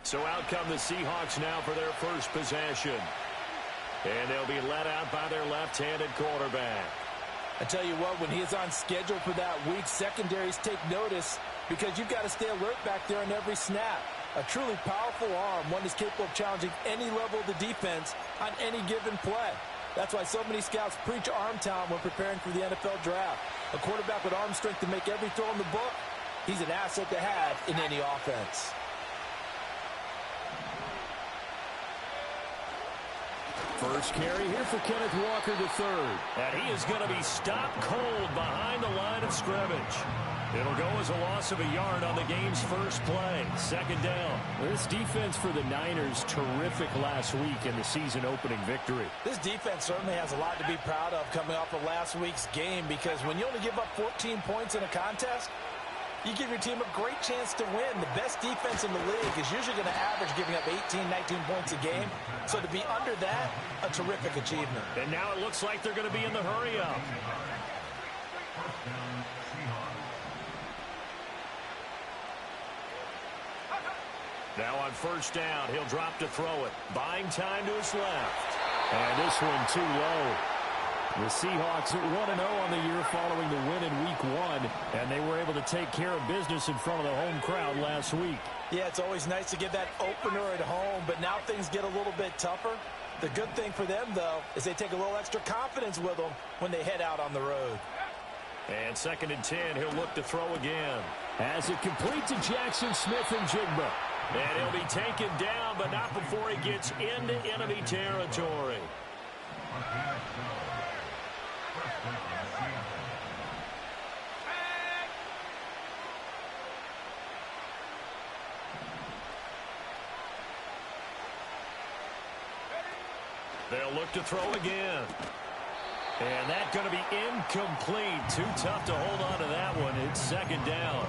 So out come the Seahawks now for their first possession. And they'll be led out by their left-handed quarterback. I tell you what, when he is on schedule for that week, secondaries take notice because you've got to stay alert back there on every snap. A truly powerful arm, one that's capable of challenging any level of the defense on any given play. That's why so many scouts preach arm talent when preparing for the NFL draft. A quarterback with arm strength to make every throw in the book, he's an asset to have in any offense. First carry here for Kenneth Walker III. And he is going to be stopped cold behind the line of scrimmage. It'll go as a loss of a yard on the game's first play. Second down. This defense for the Niners, terrific last week in the season-opening victory. This defense certainly has a lot to be proud of coming off of last week's game because when you only give up 14 points in a contest, you give your team a great chance to win. The best defense in the league is usually going to average giving up 18, 19 points a game. So to be under that, a terrific achievement. And now it looks like they're going to be in the hurry-up. Now on first down, he'll drop to throw it. Buying time to his left. And this one too low. The Seahawks are 1-0 on the year following the win in Week 1, and they were able to take care of business in front of the home crowd last week. Yeah, it's always nice to get that opener at home, but now things get a little bit tougher. The good thing for them, though, is they take a little extra confidence with them when they head out on the road. And 2nd and 10, he'll look to throw again. As it complete to Jackson Smith and Jigba. And he'll be taken down, but not before he gets into enemy territory. They'll look to throw again. And that's going to be incomplete. Too tough to hold on to that one. It's 2nd down.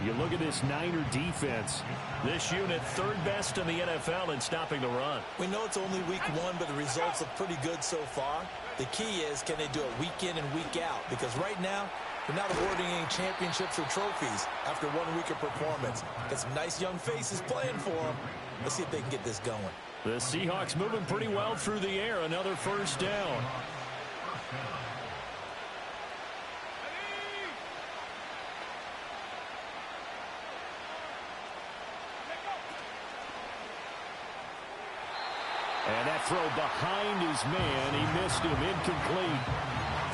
You look at this Niner defense. This unit, 3rd best in the NFL in stopping the run. We know it's only week 1, but the results look pretty good so far. The key is, can they do it week in and week out? Because right now, they're not awarding any championships or trophies after 1 week of performance. Got some nice young faces playing for them. Let's see if they can get this going. The Seahawks moving pretty well through the air. Another first down. And that throw behind his man. He missed him. Incomplete.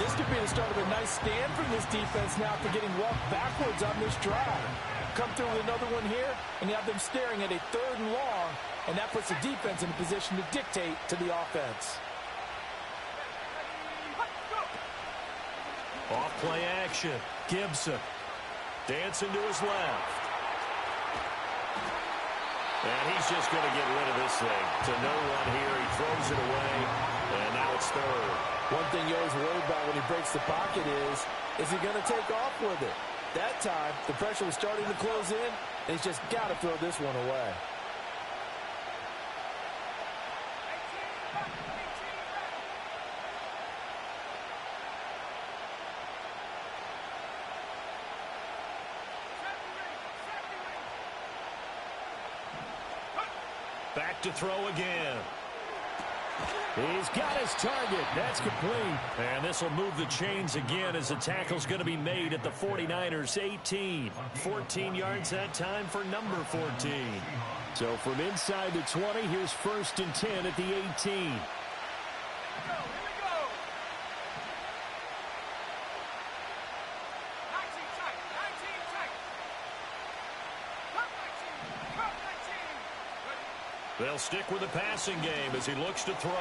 This could be the start of a nice stand from this defense now for getting walked backwards on this drive. Come through with another one here, and you have them staring at a 3rd and long, and that puts the defense in a position to dictate to the offense. Off play action. Gibson dancing to his left. And he's just going to get rid of this thing. To no one here. He throws it away, and now it's 3rd. One thing you always worry about when he breaks the pocket is he going to take off with it? That time, the pressure was starting to close in, and he's just got to throw this one away. Back to throw again. He's got his target. That's complete. And this will move the chains again as the tackle's going to be made at the 49ers 18. 14 yards that time for number 14. So from inside the 20, here's 1st and 10 at the 18. They'll stick with the passing game as he looks to throw.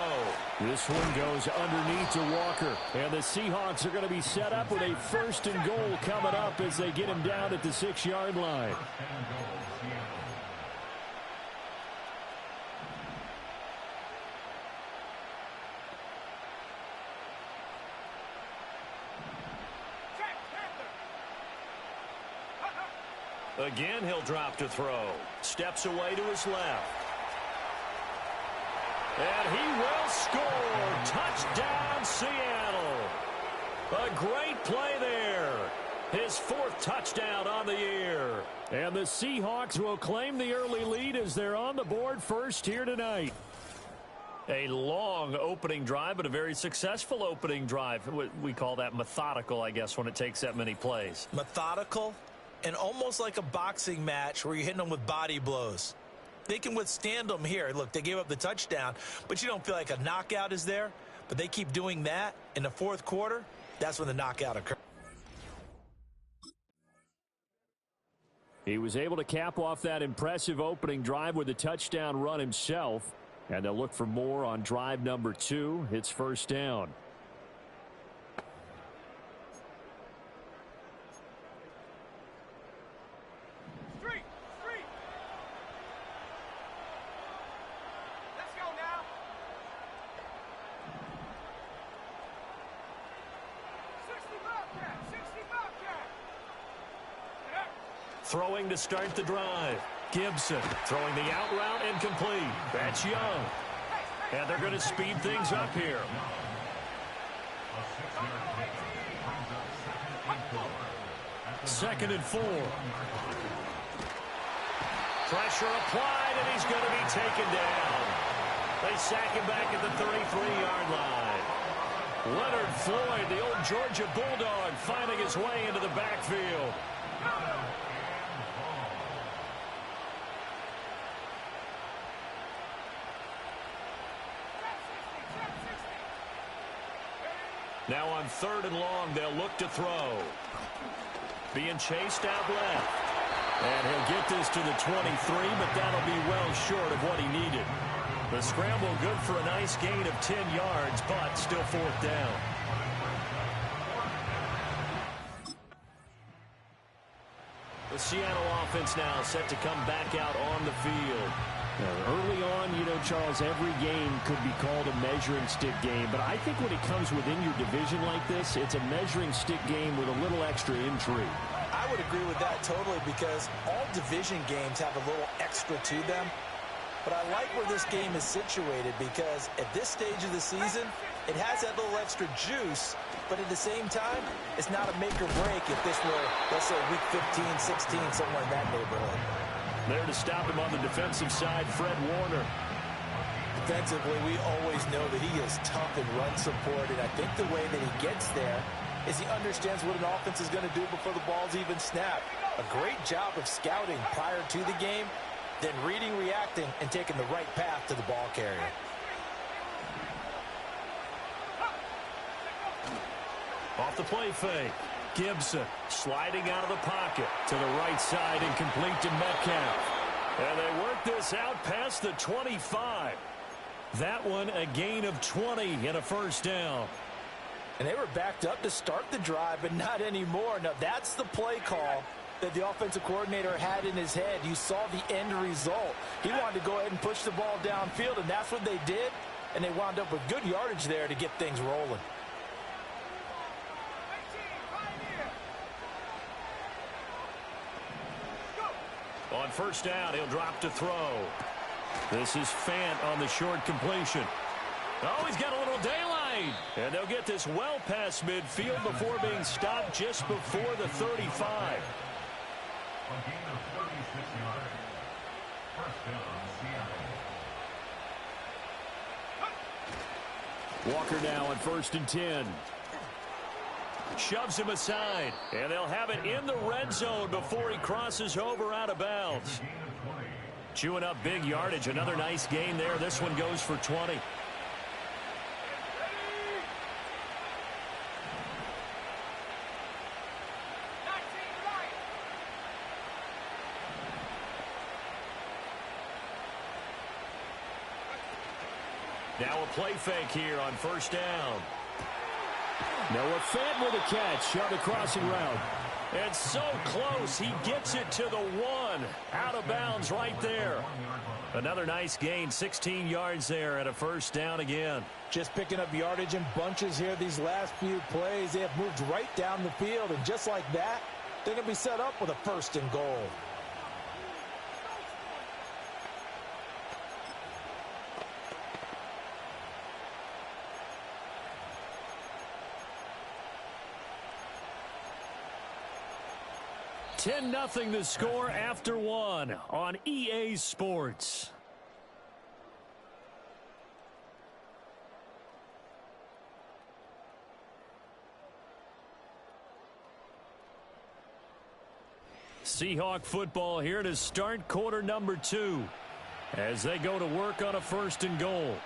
This one goes underneath to Walker. And the Seahawks are going to be set up with a 1st and goal coming up as they get him down at the 6-yard line. Again, he'll drop to throw. Steps away to his left. And he will score. Touchdown, Seattle. A great play there. His 4th touchdown on the year. And the Seahawks will claim the early lead as they're on the board first here tonight. A long opening drive, but a very successful opening drive. We call that methodical, I guess, when it takes that many plays. Methodical and almost like a boxing match where you're hitting them with body blows. They can withstand them here. Look, they gave up the touchdown, but you don't feel like a knockout is there. But they keep doing that in the 4th quarter. That's when the knockout occurs. He was able to cap off that impressive opening drive with a touchdown run himself. And they'll look for more on drive number 2. It's first down. Street. Let's go now. 60 Bobcat. Throwing to start the drive. Gibson throwing the out route incomplete. That's Young. And they're going to speed things up here. Second and 4. Pressure applied, and he's going to be taken down. They sack him back at the 33-yard line. Leonard Floyd, the old Georgia Bulldog, finding his way into the backfield. Now on 3rd and long, they'll look to throw. Being chased out left. And he'll get this to the 23, but that'll be well short of what he needed. The scramble good for a nice gain of 10 yards, but still 4th down. The Seattle offense now set to come back out on the field. Early on, Charles, every game could be called a measuring stick game. But I think when it comes within your division like this, it's a measuring stick game with a little extra intrigue. I would agree with that totally because all division games have a little extra to them. But I like where this game is situated because at this stage of the season, it has that little extra juice. But at the same time, it's not a make or break if this were, let's say, week 15, 16, somewhere in that neighborhood. There to stop him on the defensive side, Fred Warner. Defensively, we always know that he is tough in run support, and I think the way that he gets there is he understands what an offense is going to do before the ball's even snapped. A great job of scouting prior to the game, then reading, reacting, and taking the right path to the ball carrier. Off the play fake. Gibson sliding out of the pocket to the right side and complete to Metcalf. And they work this out past the 25. That one a gain of 20 and a first down. And they were backed up to start the drive, but not anymore. Now that's the play call that the offensive coordinator had in his head. You saw the end result. He wanted to go ahead and push the ball downfield, and that's what they did. And they wound up with good yardage there to get things rolling. On first down, he'll drop to throw. This is Fant on the short completion. Oh, he's got a little daylight. And they'll get this well past midfield before being stopped just before the 35. Walker now on 1st and 10. Shoves him aside, and they'll have it in the red zone before he crosses over out of bounds. Chewing up big yardage. Another nice gain there. This one goes for 20. Now a play fake here on first down. Noah Fant with a catch on the crossing route. And so close, he gets it to the 1. Out of bounds right there. Another nice gain, 16 yards there and a first down again. Just picking up yardage in bunches here these last few plays. They have moved right down the field, and just like that, they're going to be set up with a 1st and goal. 10-0 the score after one on EA Sports. Seahawk football here to start quarter number 2 as they go to work on a 1st and goal.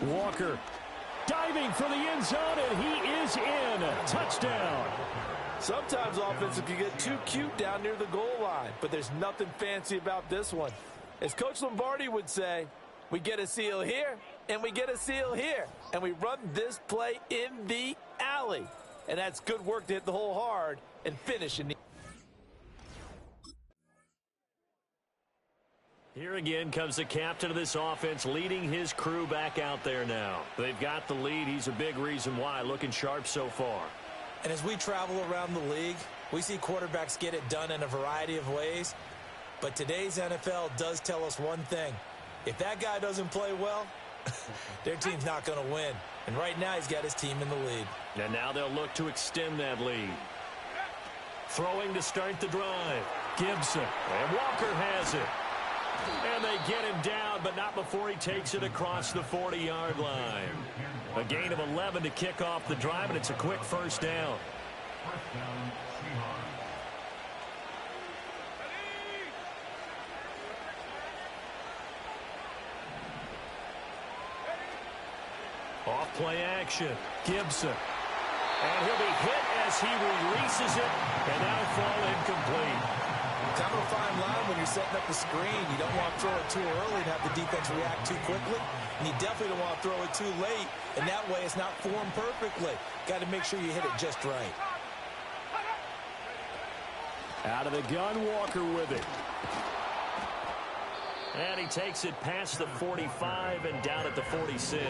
Walker diving for the end zone, and he is in. Touchdown. Sometimes offenses can get too cute down near the goal line, but there's nothing fancy about this one. As Coach Lombardi would say, we get a seal here, and we get a seal here, and we run this play in the alley. And that's good work to hit the hole hard and finish in the... Here again comes the captain of this offense leading his crew back out there now. They've got the lead. He's a big reason why. Looking sharp so far. And as we travel around the league, we see quarterbacks get it done in a variety of ways. But today's NFL does tell us one thing. If that guy doesn't play well, their team's not going to win. And right now he's got his team in the lead. And now they'll look to extend that lead. Throwing to start the drive. Gibson. And Walker has it. And they get him down, but not before he takes it across the 40-yard line. A gain of 11 to kick off the drive, and it's a quick 1st down. Off play action. Gibson. And he'll be hit as he releases it, and that'll fall incomplete. Kind of a fine line when you're setting up the screen. You don't want to throw it too early and have the defense react too quickly. And you definitely don't want to throw it too late. And that way it's not formed perfectly. Got to make sure you hit it just right. Out of the gun, Walker with it. And he takes it past the 45 and down at the 46.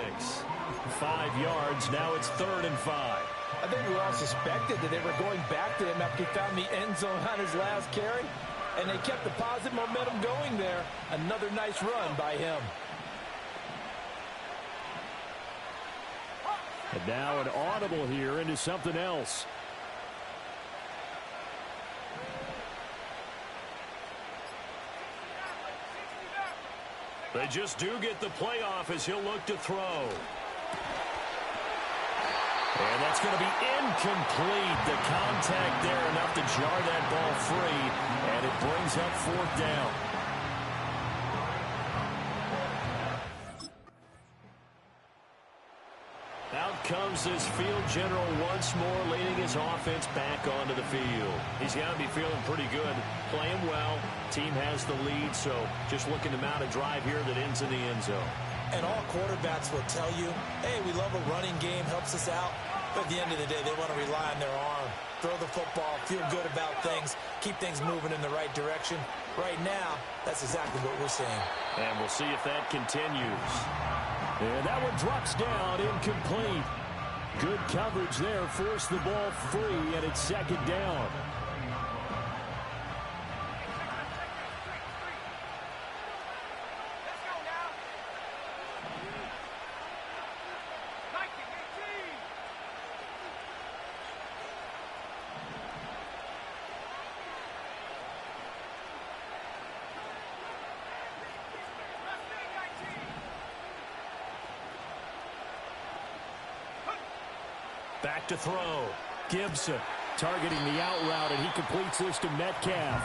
5 yards. Now it's 3rd and 5. I think we all suspected that they were going back to him after he found the end zone on his last carry. And they kept the positive momentum going there. Another nice run by him. And now an audible here into something else. They just do get the playoff as he'll look to throw. And that's going to be incomplete. The contact there enough to jar that ball free. And it brings up 4th down. Out comes this field general once more, leading his offense back onto the field. He's got to be feeling pretty good, playing well. Team has the lead, so just looking to mount a drive here that ends in the end zone. And all quarterbacks will tell you, hey, we love a running game, helps us out. But at the end of the day, they want to rely on their arm. Throw the football, feel good about things, keep things moving in the right direction. Right now, that's exactly what we're seeing. And we'll see if that continues. And that one drops down, incomplete. Good coverage there, forced the ball free, and it's 2nd down. Back to throw. Gibson targeting the out route, and he completes this to Metcalf.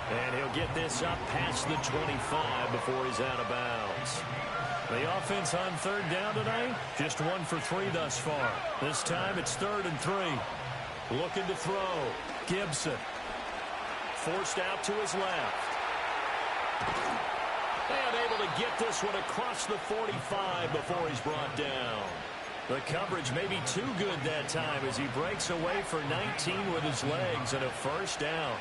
And he'll get this up past the 25 before he's out of bounds. The offense on 3rd down tonight, just 1 for 3 thus far. This time it's 3rd and 3. Looking to throw. Gibson. Forced out to his left. And able to get this one across the 45 before he's brought down. The coverage may be too good that time as he breaks away for 19 with his legs and a 1st down.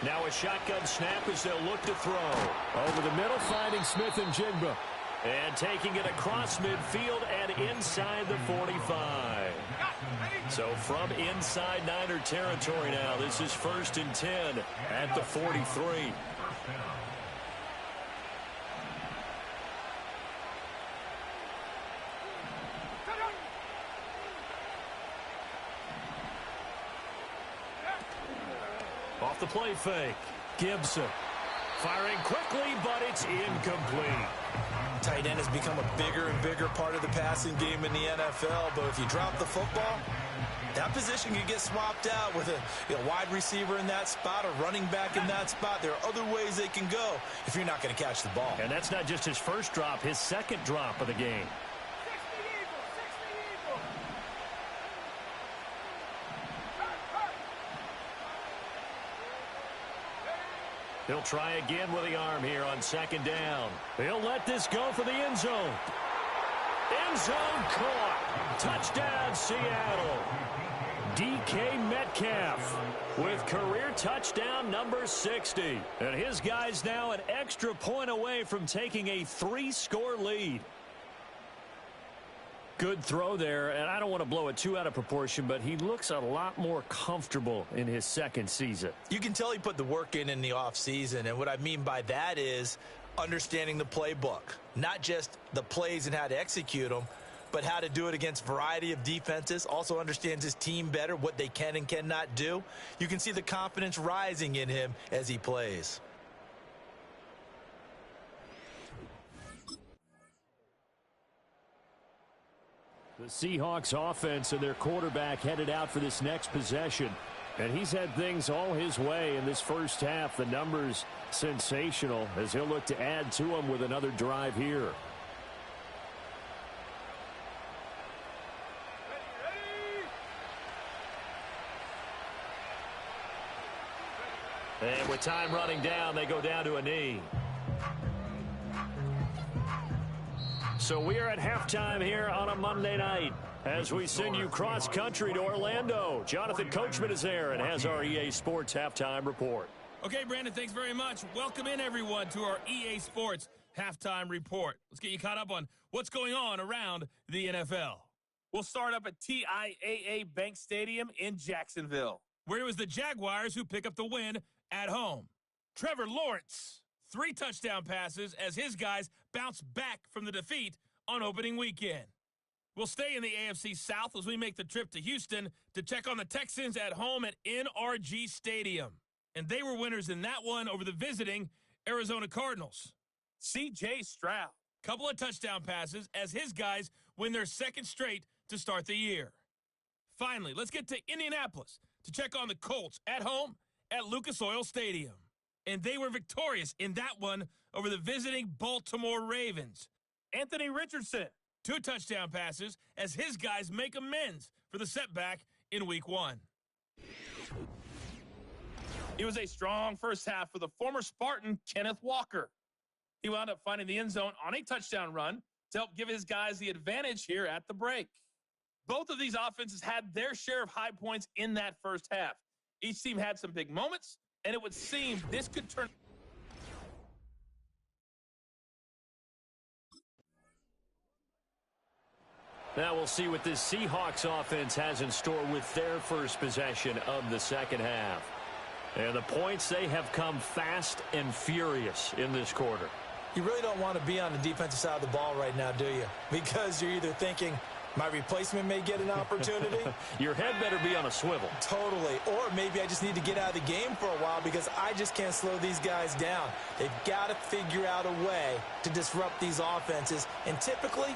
Now a shotgun snap as they'll look to throw. Over the middle, finding Smith and Jigba. And taking it across midfield and inside the 45. So from inside Niner territory now, this is 1st and 10 at the 43. Off the play fake. Gibson firing quickly, but it's incomplete. Tight end has become a bigger and bigger part of the passing game in the NFL, but if you drop the football, that position can get swapped out with a wide receiver in that spot, a running back in that spot. There are other ways they can go if you're not going to catch the ball. And that's not just his first drop, his second drop of the game. 60 Eagles. He'll try again with the arm here on 2nd down. He'll let this go for the end zone. End zone caught. Touchdown, Seattle. DK Metcalf with career touchdown number 60. And his guys now an extra point away from taking a 3-score lead. Good throw there, and I don't want to blow it too out of proportion, but he looks a lot more comfortable in his second season. You can tell he put the work in the offseason, and what I mean by that is understanding the playbook. Not just the plays and how to execute them, but how to do it against a variety of defenses. Also understands his team better, what they can and cannot do. You can see the confidence rising in him as he plays. The Seahawks offense and their quarterback headed out for this next possession. And he's had things all his way in this first half. The numbers sensational as he'll look to add to them with another drive here. And with time running down, they go down to a knee. So we are at halftime here on a Monday night as we send you cross-country to Orlando. Jonathan Coachman is there and has our EA Sports halftime report. Okay, Brandon, thanks very much. Welcome in, everyone, to our EA Sports halftime report. Let's get you caught up on what's going on around the NFL. We'll start up at TIAA Bank Stadium in Jacksonville, where it was the Jaguars who pick up the win at home. Trevor Lawrence, 3 touchdown passes as his guys bounce back from the defeat on opening weekend. We'll stay in the AFC South as we make the trip to Houston to check on the Texans at home at NRG Stadium. And they were winners in that one over the visiting Arizona Cardinals. C.J. Stroud, couple of touchdown passes as his guys win their second straight to start the year. Finally, let's get to Indianapolis to check on the Colts at home at Lucas Oil Stadium. And they were victorious in that one over the visiting Baltimore Ravens. Anthony Richardson, 2 touchdown passes as his guys make amends for the setback in Week 1. It was a strong first half for the former Spartan, Kenneth Walker. He wound up finding the end zone on a touchdown run to help give his guys the advantage here at the break. Both of these offenses had their share of high points in that first half. Each team had some big moments, and it would seem this could turn. Now we'll see what this Seahawks offense has in store with their first possession of the second half. And the points, they have come fast and furious in this quarter. You really don't want to be on the defensive side of the ball right now, do you? Because you're either thinking, my replacement may get an opportunity. Your head better be on a swivel. Totally. Or maybe I just need to get out of the game for a while because I just can't slow these guys down. They've got to figure out a way to disrupt these offenses. And typically,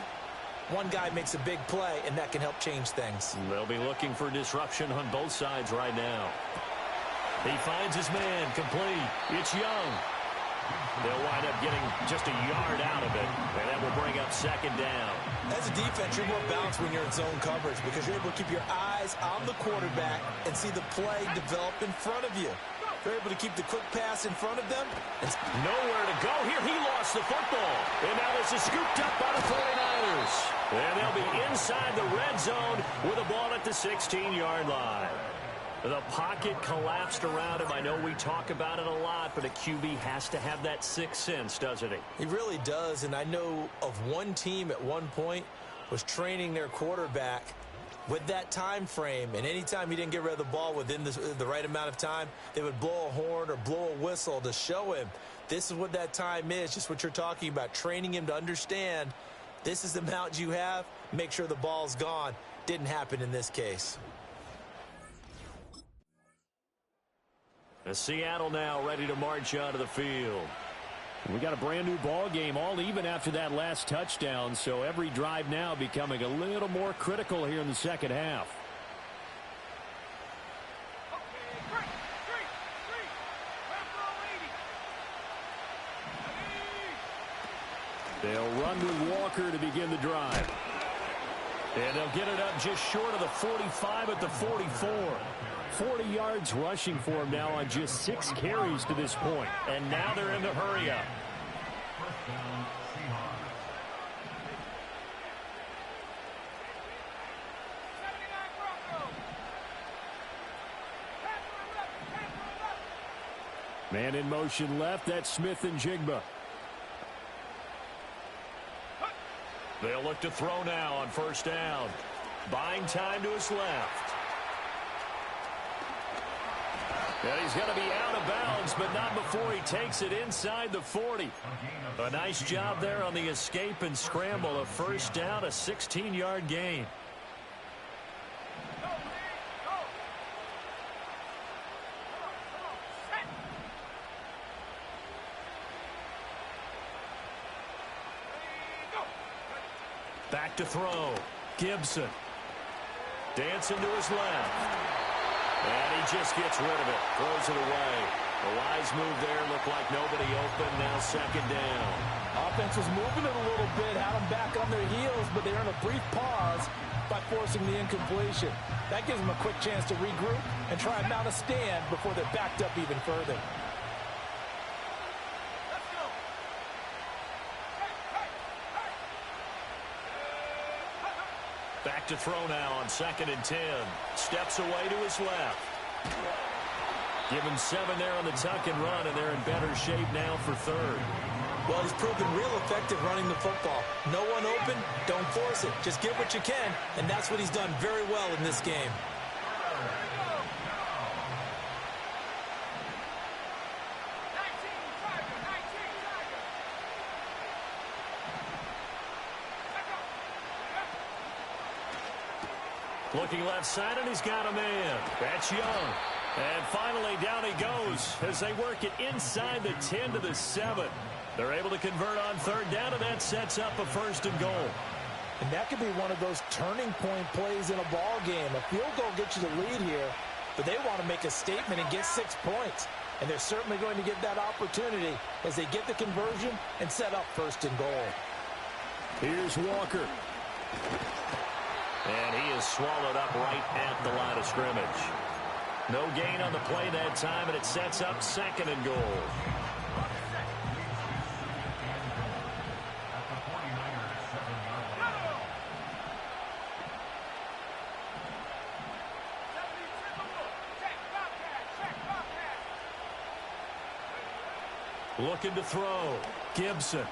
one guy makes a big play, and that can help change things. They'll be looking for disruption on both sides right now. He finds his man complete. It's Young. They'll wind up getting just a yard out of it, and that will bring up second down. As a defense, you're more balanced when you're in zone coverage because you're able to keep your eyes on the quarterback and see the play develop in front of you. You're able to keep the quick pass in front of them. It's nowhere to go here. He lost the football. And now this is scooped up by the 49ers. And they'll be inside the red zone with the ball at the 16-yard line. The pocket collapsed around him. I know we talk about it a lot, but a QB has to have that sixth sense, doesn't he? He really does, and I know of one team at one point was training their quarterback with that time frame, and anytime he didn't get rid of the ball within the right amount of time, they would blow a horn or blow a whistle to show him this is what that time is, just what you're talking about, training him to understand this is the amount you have, make sure the ball's gone. Didn't happen in this case. Seattle now ready to march onto the field. We got a brand new ball game, all even after that last touchdown, so every drive now becoming a little more critical here in the second half. They'll run with Walker to begin the drive. And they'll get it up just short of the 45 at the 44. 40 yards rushing for him now on just 6 carries to this point. And now they're in the hurry up. Man in motion left, that's Smith and Jigba. They'll look to throw now on first down. Buying time to his left. And he's going to be out of bounds, but not before he takes it inside the 40. A nice job there on the escape and scramble. A first down, a 16-yard gain. Back to throw. Gibson. Dancing to his left. And he just gets rid of it. Throws it away. A wise move there. Looked like nobody open. Now second down. Offense was moving it a little bit, had them back on their heels, but they're in a brief pause by forcing the incompletion. That gives them a quick chance to regroup and try and mount a stand before they're backed up even further. Back to throw now on 2nd and 10. Steps away to his left. Give him 7 there on the tuck and run, and they're in better shape now for third. Well, he's proven real effective running the football. No one open, don't force it. Just get what you can, and that's what he's done very well in this game. Looking left side, and he's got a man. That's Young. And finally, down he goes as they work it inside the 10 to the 7. They're able to convert on third down, and that sets up a 1st and goal. And that could be one of those turning point plays in a ball game. A field goal gets you the lead here, but they want to make a statement and get 6 points. And they're certainly going to get that opportunity as they get the conversion and set up 1st and goal. Here's Walker. And he is swallowed up right at the line of scrimmage. No gain on the play that time, and it sets up 2nd and goal. Looking to throw. Gibson.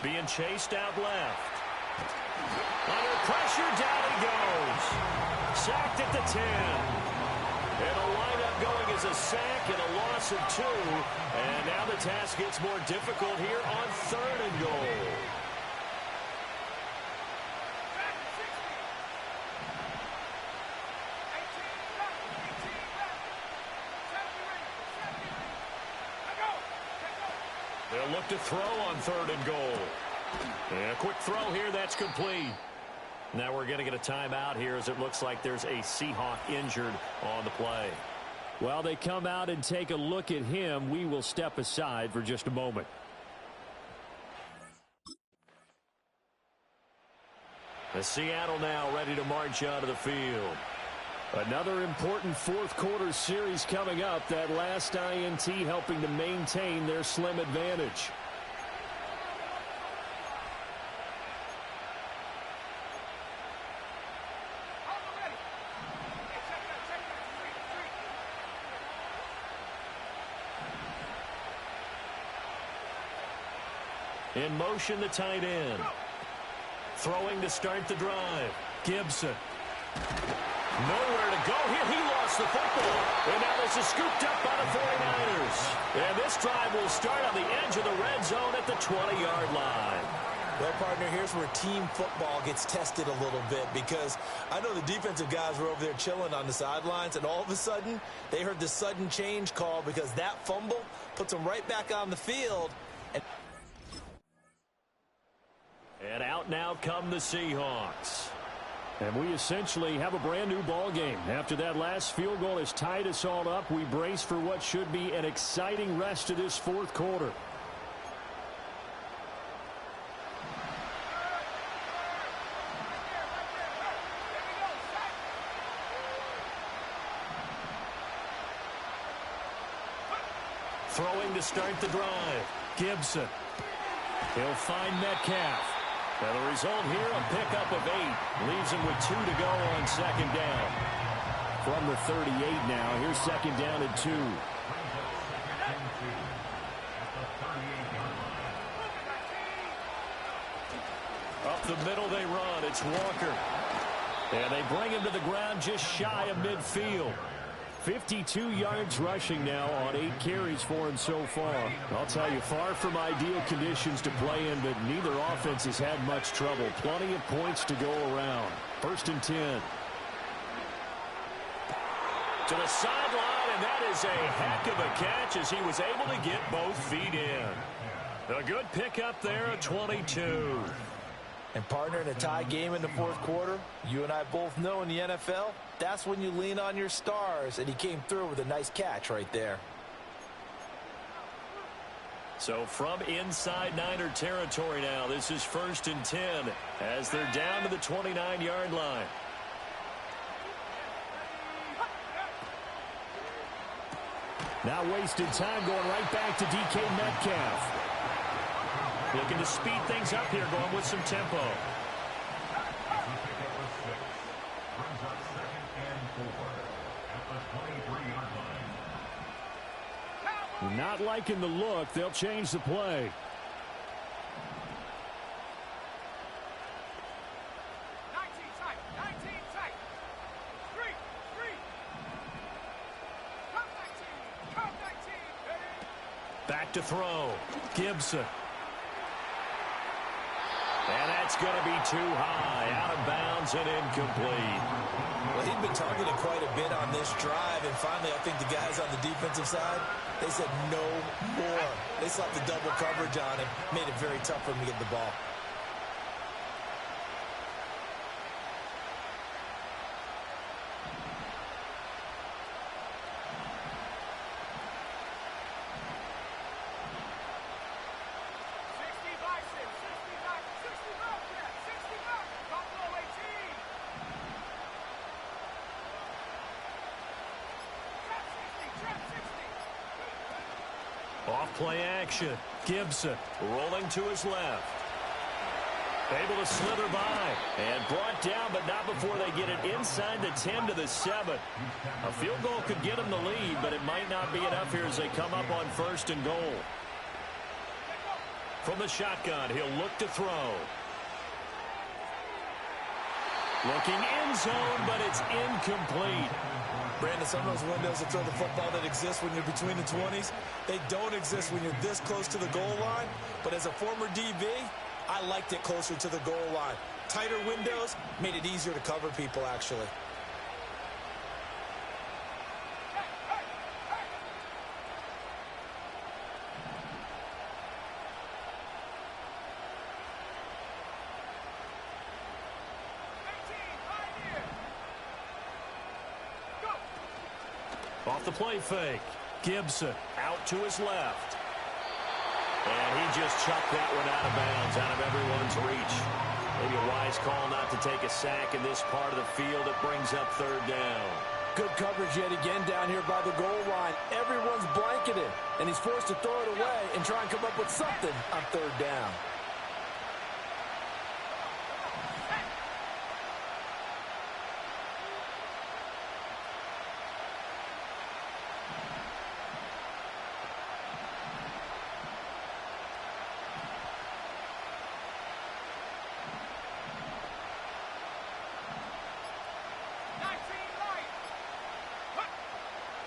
Being chased out left. Under pressure, down he goes. Sacked at the 10. And a lineup going as a sack and a loss of 2. And now the task gets more difficult here on 3rd and goal. They'll look to throw on 3rd and goal. And a quick throw here, that's complete. Now we're going to get a timeout here as it looks like there's a Seahawk injured on the play. While they come out and take a look at him, we will step aside for just a moment. The Seattle now ready to march onto the field. Another important 4th quarter series coming up. That last INT helping to maintain their slim advantage. In motion, the tight end. Throwing to start the drive. Gibson. Nowhere to go here. He lost the football. And now this is scooped up by the 49ers. And this drive will start on the edge of the red zone at the 20-yard line. Well, partner, here's where team football gets tested a little bit, because I know the defensive guys were over there chilling on the sidelines, and all of a sudden they heard the sudden change call because that fumble puts them right back on the field. And out now come the Seahawks. And we essentially have a brand new ball game. After that last field goal has tied us all up, we brace for what should be an exciting rest of this fourth quarter. Throwing to start the drive. Gibson. He'll find Metcalf. And the result here, a pickup of 8. Leaves him with 2 to go on second down. From the 38 now, here's second down and 2. Up the middle they run. It's Walker. And they bring him to the ground just shy of midfield. 52 yards rushing now on 8 carries for him so far. I'll tell you, far from ideal conditions to play in, but neither offense has had much trouble. Plenty of points to go around. 1st and 10. To the sideline, and that is a heck of a catch as he was able to get both feet in. A good pickup there at 22. And partner, in a tie game in the fourth quarter, you and I both know in the NFL, that's when you lean on your stars, and he came through with a nice catch right there. So from inside Niner territory now, this is 1st and 10 as they're down to the 29-yard line. Now wasted time going right back to DK Metcalf. Looking to speed things up here, going with some tempo. Not liking the look. They'll change the play. Back to throw. Gibson. And that's going to be too high. Out of bounds and incomplete. Well, he'd been targeted quite a bit on this drive, and finally I think the guys on the defensive side, they said no more. They slapped the double coverage on him, made it very tough for him to get the ball. Off-play action. Gibson rolling to his left. Able to slither by. And brought down, but not before they get it inside the 10 to the 7. A field goal could get them the lead, but it might not be enough here as they come up on 1st and goal. From the shotgun, he'll look to throw. Looking end zone, but it's incomplete. Brandon, some of those windows to throw the football that exist when you're between the 20s, they don't exist when you're this close to the goal line. But as a former DB, I liked it closer to the goal line. Tighter windows made it easier to cover people, actually. Off the play fake. Gibson out to his left. And he just chucked that one out of bounds, out of everyone's reach. Maybe a wise call not to take a sack in this part of the field. It brings up 3rd down. Good coverage yet again down here by the goal line. Everyone's blanketed, and he's forced to throw it away and try and come up with something on 3rd down.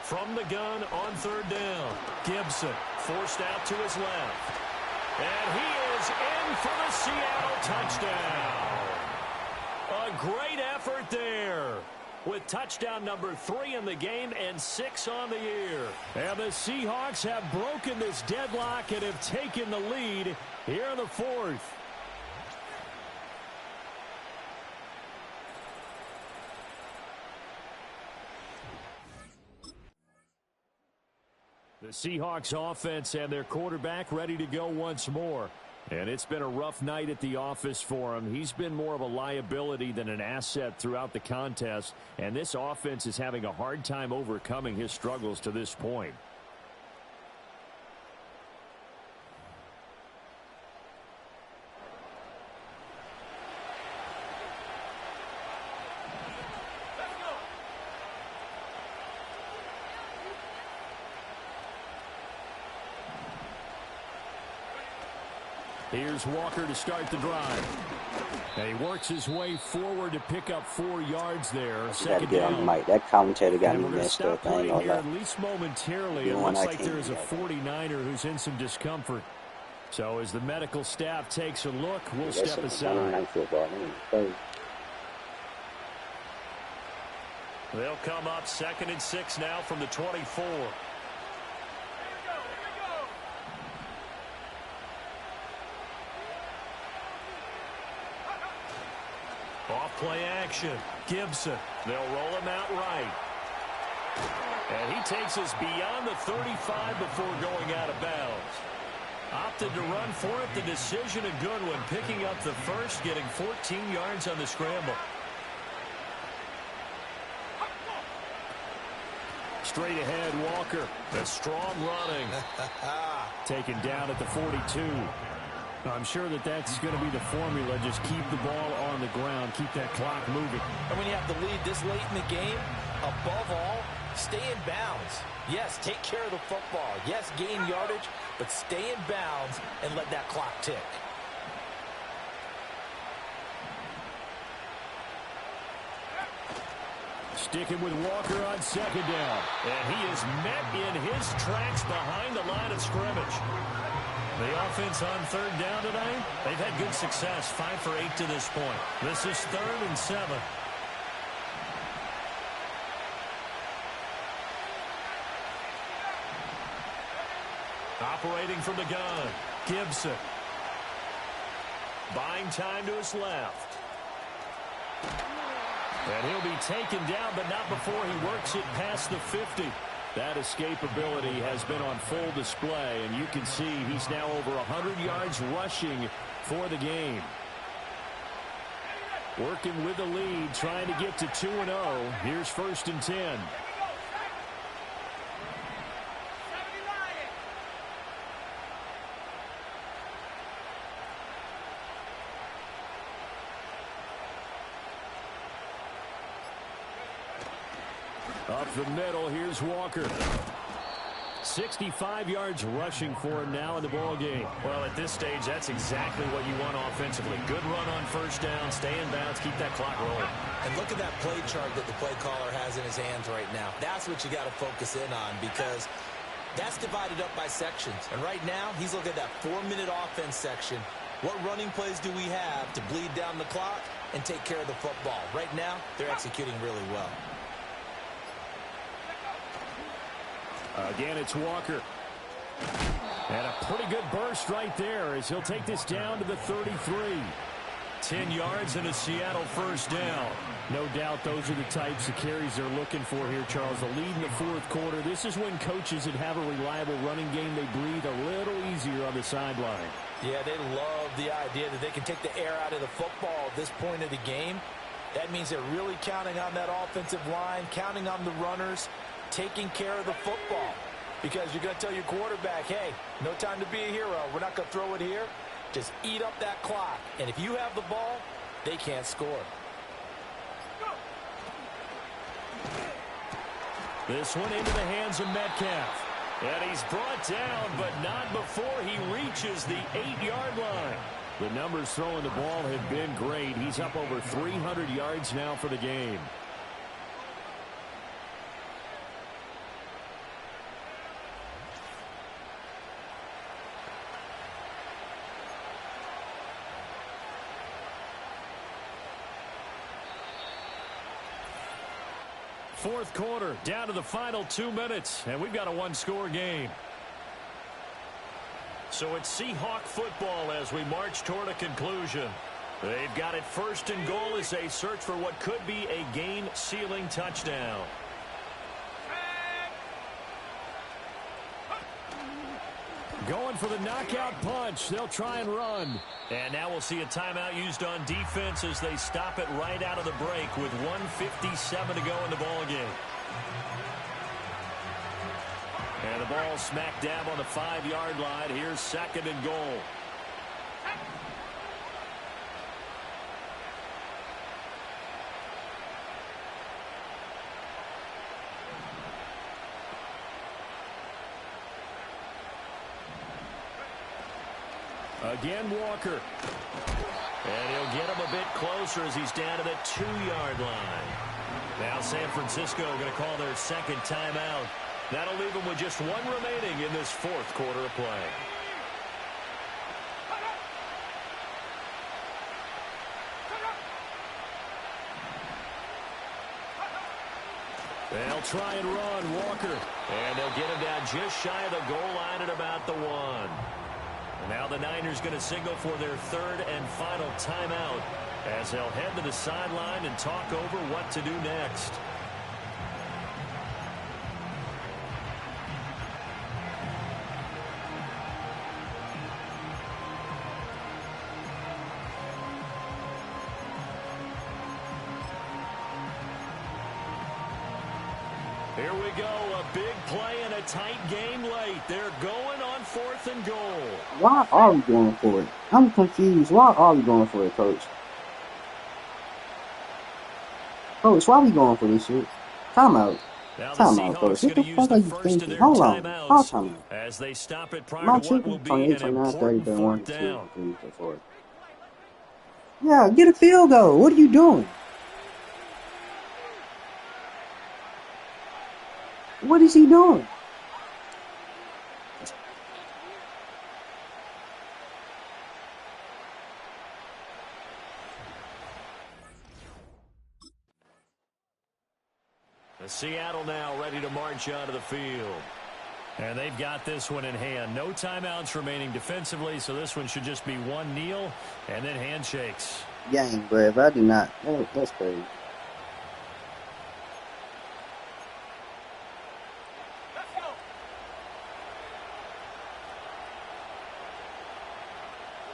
From the gun on third down. Gibson forced out to his left. And he is in for the Seattle touchdown. A great effort there, with touchdown number 3 in the game and 6 on the year. And the Seahawks have broken this deadlock and have taken the lead here in the 4th. The Seahawks offense and their quarterback ready to go once more. And it's been a rough night at the office for him. He's been more of a liability than an asset throughout the contest. And this offense is having a hard time overcoming his struggles to this point. Here's Walker to start the drive. And he works his way forward to pick up 4 yards there. Second down. Mike, that commentator got me messed stop up. I ain't right here, gonna at lie. least momentarily. You It know looks what, I like can't there's a do that. 49er who's in some discomfort. So as the medical staff takes a look, we'll That's step a aside. Monday Night Football. Crazy. They'll come up 2nd and 6 now from the 24. Off play action. Gibson. They'll roll him out right. And he takes us beyond the 35 before going out of bounds. Opted to run for it. The decision a good one. Picking up the first, getting 14 yards on the scramble. Straight ahead, Walker. The strong running. Taken down at the 42. I'm sure that's going to be the formula. Just keep the ball on the ground. Keep that clock moving. And when you have the lead this late in the game, above all, stay in bounds. Yes, take care of the football. Yes, gain yardage, but stay in bounds and let that clock tick. Sticking with Walker on 2nd down. And he is met in his tracks behind the line of scrimmage. The offense on 3rd down tonight, they've had good success. 5 for 8 to this point. This is 3rd and 7. Operating from the gun, Gibson. Buying time to his left. And he'll be taken down, but not before he works it past the 50. That escapability has been on full display, and you can see he's now over 100 yards rushing for the game. Working with the lead, trying to get to 2-0. Here's 1st and 10. Up the middle, here's Walker. 65 yards rushing for him now in the ball game. Well, at this stage, that's exactly what you want offensively. Good run on 1st down, stay in bounds, keep that clock rolling. And look at that play chart that the play caller has in his hands right now. That's what you got to focus in on, because that's divided up by sections. And right now, he's looking at that 4-minute offense section. What running plays do we have to bleed down the clock and take care of the football? Right now, they're executing really well. Again, it's Walker. And a pretty good burst right there as he'll take this down to the 33. 10 yards and a Seattle 1st down. No doubt those are the types of carries they're looking for here, Charles. The lead in the 4th quarter. This is when coaches that have a reliable running game, they breathe a little easier on the sideline. Yeah, they love the idea that they can take the air out of the football at this point of the game. That means they're really counting on that offensive line, counting on the runners, taking care of the football, because you're going to tell your quarterback, hey, no time to be a hero. We're not going to throw it here. Just eat up that clock. And if you have the ball, they can't score. This one into the hands of Metcalf. And he's brought down, but not before he reaches the 8-yard line. The numbers throwing the ball have been great. He's up over 300 yards now for the game. Fourth quarter, down to the final 2 minutes, and we've got a one-score game. So it's Seahawk football as we march toward a conclusion. They've got it first and goal as they search for what could be a game-sealing touchdown. Going for the knockout punch. They'll try and run. And now we'll see a timeout used on defense as they stop it right out of the break with 1:57 to go in the ballgame. And the ball smack dab on the 5-yard line. Here's second and goal. Again, Walker. And he'll get him a bit closer as he's down to the 2-yard line. Now San Francisco going to call their second timeout. That'll leave them with just one remaining in this fourth quarter of play. They'll try and run, Walker. And they'll get him down just shy of the goal line at about the 1. Now the Niners going to signal for their third and final timeout as they'll head to the sideline and talk over what to do next. Here we go, a big play and a tight game late. They're going on 4th and goal. Why are we going for it? I'm confused. Why are we going for it, Coach? Coach, why are we going for this shit? Timeout. Timeout, Coach. What the fuck are you thinking? Hold on. Pause timeout. As they stop it prior My to what will be an important 4th down. Yeah, get a field goal. What are you doing? What is he doing? Seattle now ready to march onto the field. And they've got this one in hand. No timeouts remaining defensively, so this one should just be one kneel and then handshakes. Gang, but if I do not, that's crazy.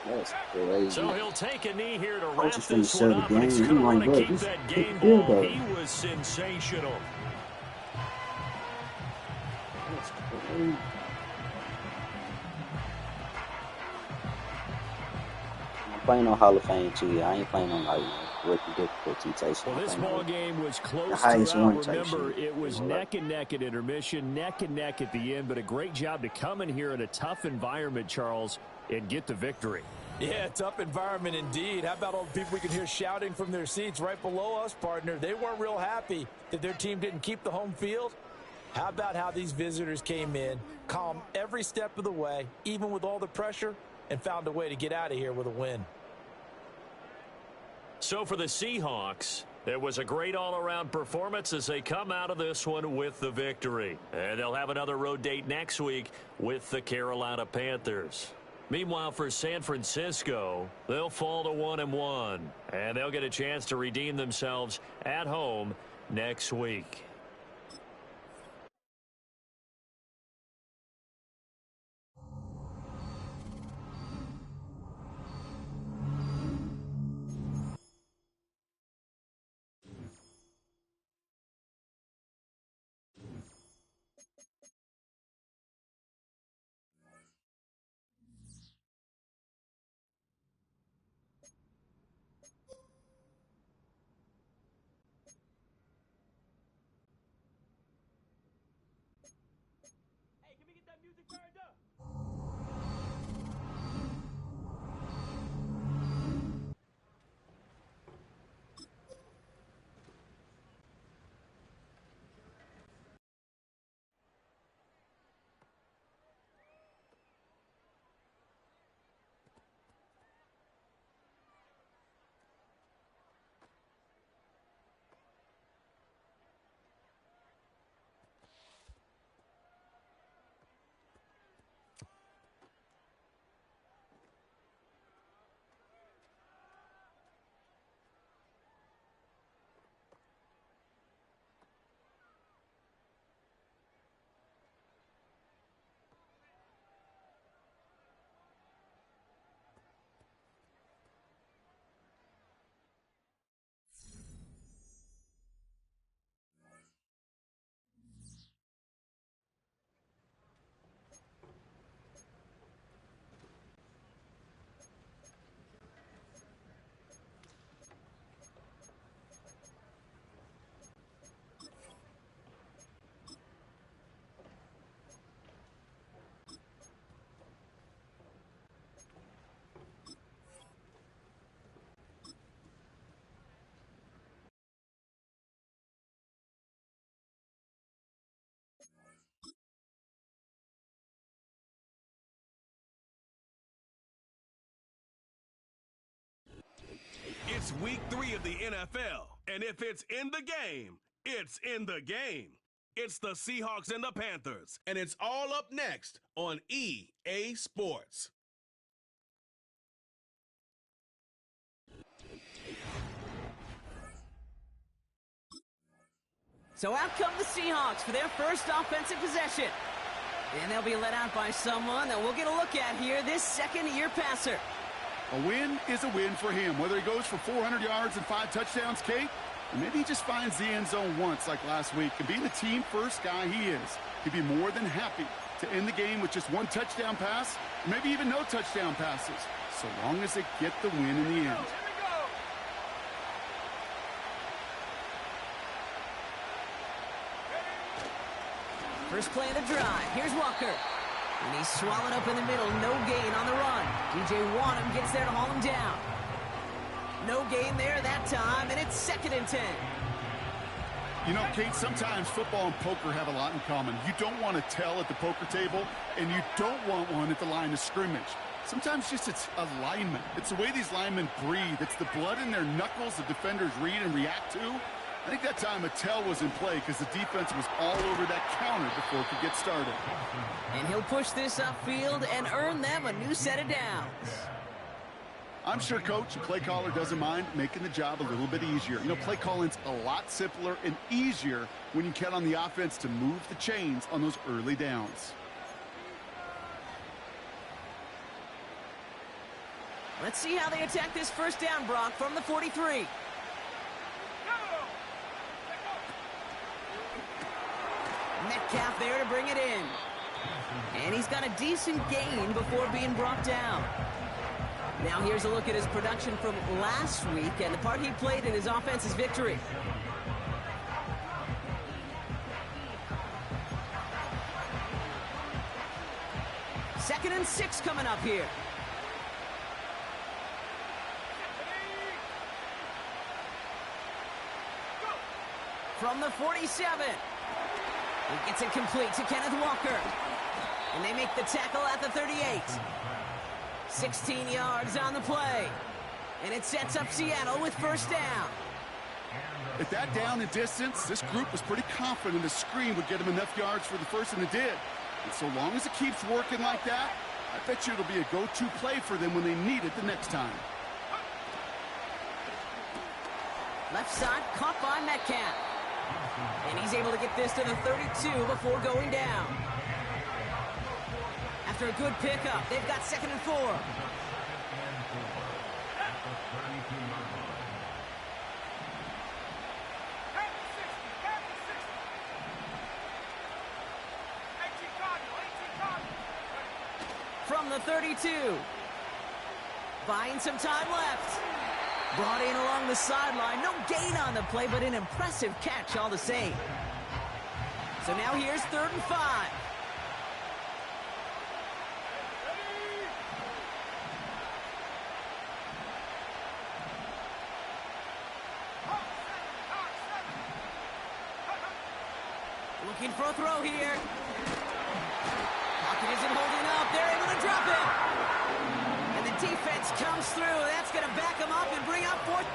That's crazy. So he'll take a knee here to wrap Coach is finna this one sell up, the and he's game. going to You want like, to bro, keep just that take game the field ball. goal. He was sensational. That's crazy. I'm playing on Hall of Fame too. I ain't playing on like rookie difficulty type. Well, this ball game was close highest throughout. one type Remember, shit. it was neck and neck at intermission, neck and neck at the end, but a great job to come in here in a tough environment, Charles, and get the victory. Yeah, tough environment indeed. How about all the people we can hear shouting from their seats right below us, partner? They weren't real happy that their team didn't keep the home field. How about how these visitors came in, calm every step of the way, even with all the pressure, and found a way to get out of here with a win. So for the Seahawks, it was a great all-around performance as they come out of this one with the victory. And they'll have another road date next week with the Carolina Panthers. Meanwhile, for San Francisco, they'll fall to 1-1, and they'll get a chance to redeem themselves at home next week. It's week 3 of the NFL, and if it's in the game, it's in the game. It's the Seahawks and the Panthers, and it's all up next on EA Sports. So out come the Seahawks for their first offensive possession. And they'll be let out by someone that we'll get a look at here, this second-year passer. A win is a win for him, whether he goes for 400 yards and 5 touchdowns, Kate, or maybe he just finds the end zone once like last week. And being the team-first guy he is, he'd be more than happy to end the game with just 1 touchdown pass, or maybe even no touchdown passes, so long as they get the win in the end. First play of the drive. Here's Walker. And he's swallowed up in the middle. No gain on the run. DJ Wanham gets there to haul him down. No gain there that time, and it's 2nd and 10. You know, Kate, sometimes football and poker have a lot in common. You don't want to tell at the poker table, and you don't want one at the line of scrimmage. Sometimes just it's alignment. It's the way these linemen breathe. It's the blood in their knuckles the defenders read and react to. I think that time a tell was in play because the defense was all over that counter before it could get started. And he'll push this upfield and earn them a new set of downs. I'm sure Coach, the play caller, doesn't mind making the job a little bit easier. You know, play calling's a lot simpler and easier when you count on the offense to move the chains on those early downs. Let's see how they attack this first down, Brock, from the 43. Metcalf there to bring it in. And he's got a decent gain before being brought down. Now here's a look at his production from last week and the part he played in his offense's victory. Second and 6 coming up here. From the 47. He gets it complete to Kenneth Walker. And they make the tackle at the 38. 16 yards on the play. And it sets up Seattle with first down. At that down and distance, this group was pretty confident the screen would get him enough yards for the first, and it did. And so long as it keeps working like that, I bet you it'll be a go-to play for them when they need it the next time. Left side caught by Metcalf. And he's able to get this to the 32 before going down. After a good pickup, they've got 2nd and 4. From the 32. Buying some time left. Brought in along the sideline. No gain on the play, but an impressive catch all the same. So now here's 3rd and 5. Looking for a throw here. Pocket isn't holding up. They're able to drop it. And the defense comes through. That's going to back them up and bring up 4th.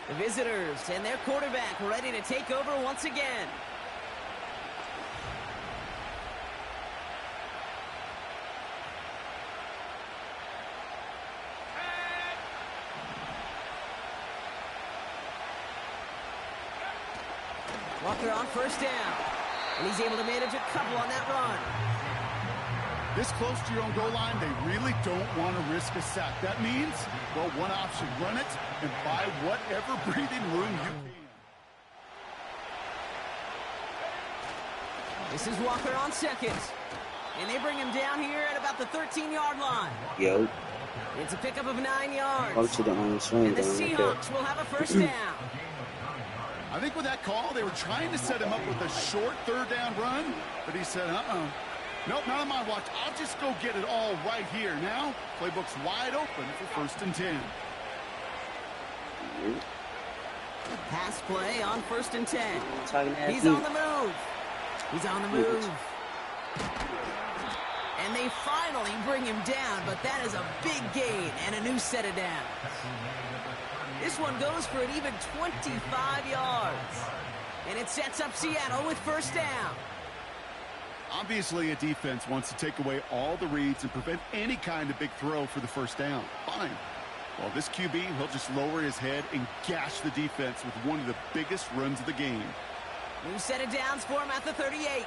The visitors and their quarterback ready to take over once again. Walker on first down. And he's able to manage a couple on that run. This close to your own goal line, they really don't want to risk a sack. That means, well, one option, run it and buy whatever breathing room you can. This is Walker on 2nd. And they bring him down here at about the 13-yard line. Yo. It's a pickup of 9 yards. Go to the swing and the Seahawks will have a first down. I think with that call, they were trying to set him up with a short 3rd down run, but he said, nope, not on my watch. I'll just go get it all right here. Now, playbook's wide open for 1st and 10. Pass play on 1st and 10. He's on the move. He's on the move. And they they finally bring him down, but that is a big gain and a new set of downs. This one goes for an even 25 yards. And it sets up Seattle with first down. Obviously, a defense wants to take away all the reads and prevent any kind of big throw for the first down. Fine. Well, this QB, he'll just lower his head and gash the defense with one of the biggest runs of the game. New set of downs for him at the 38.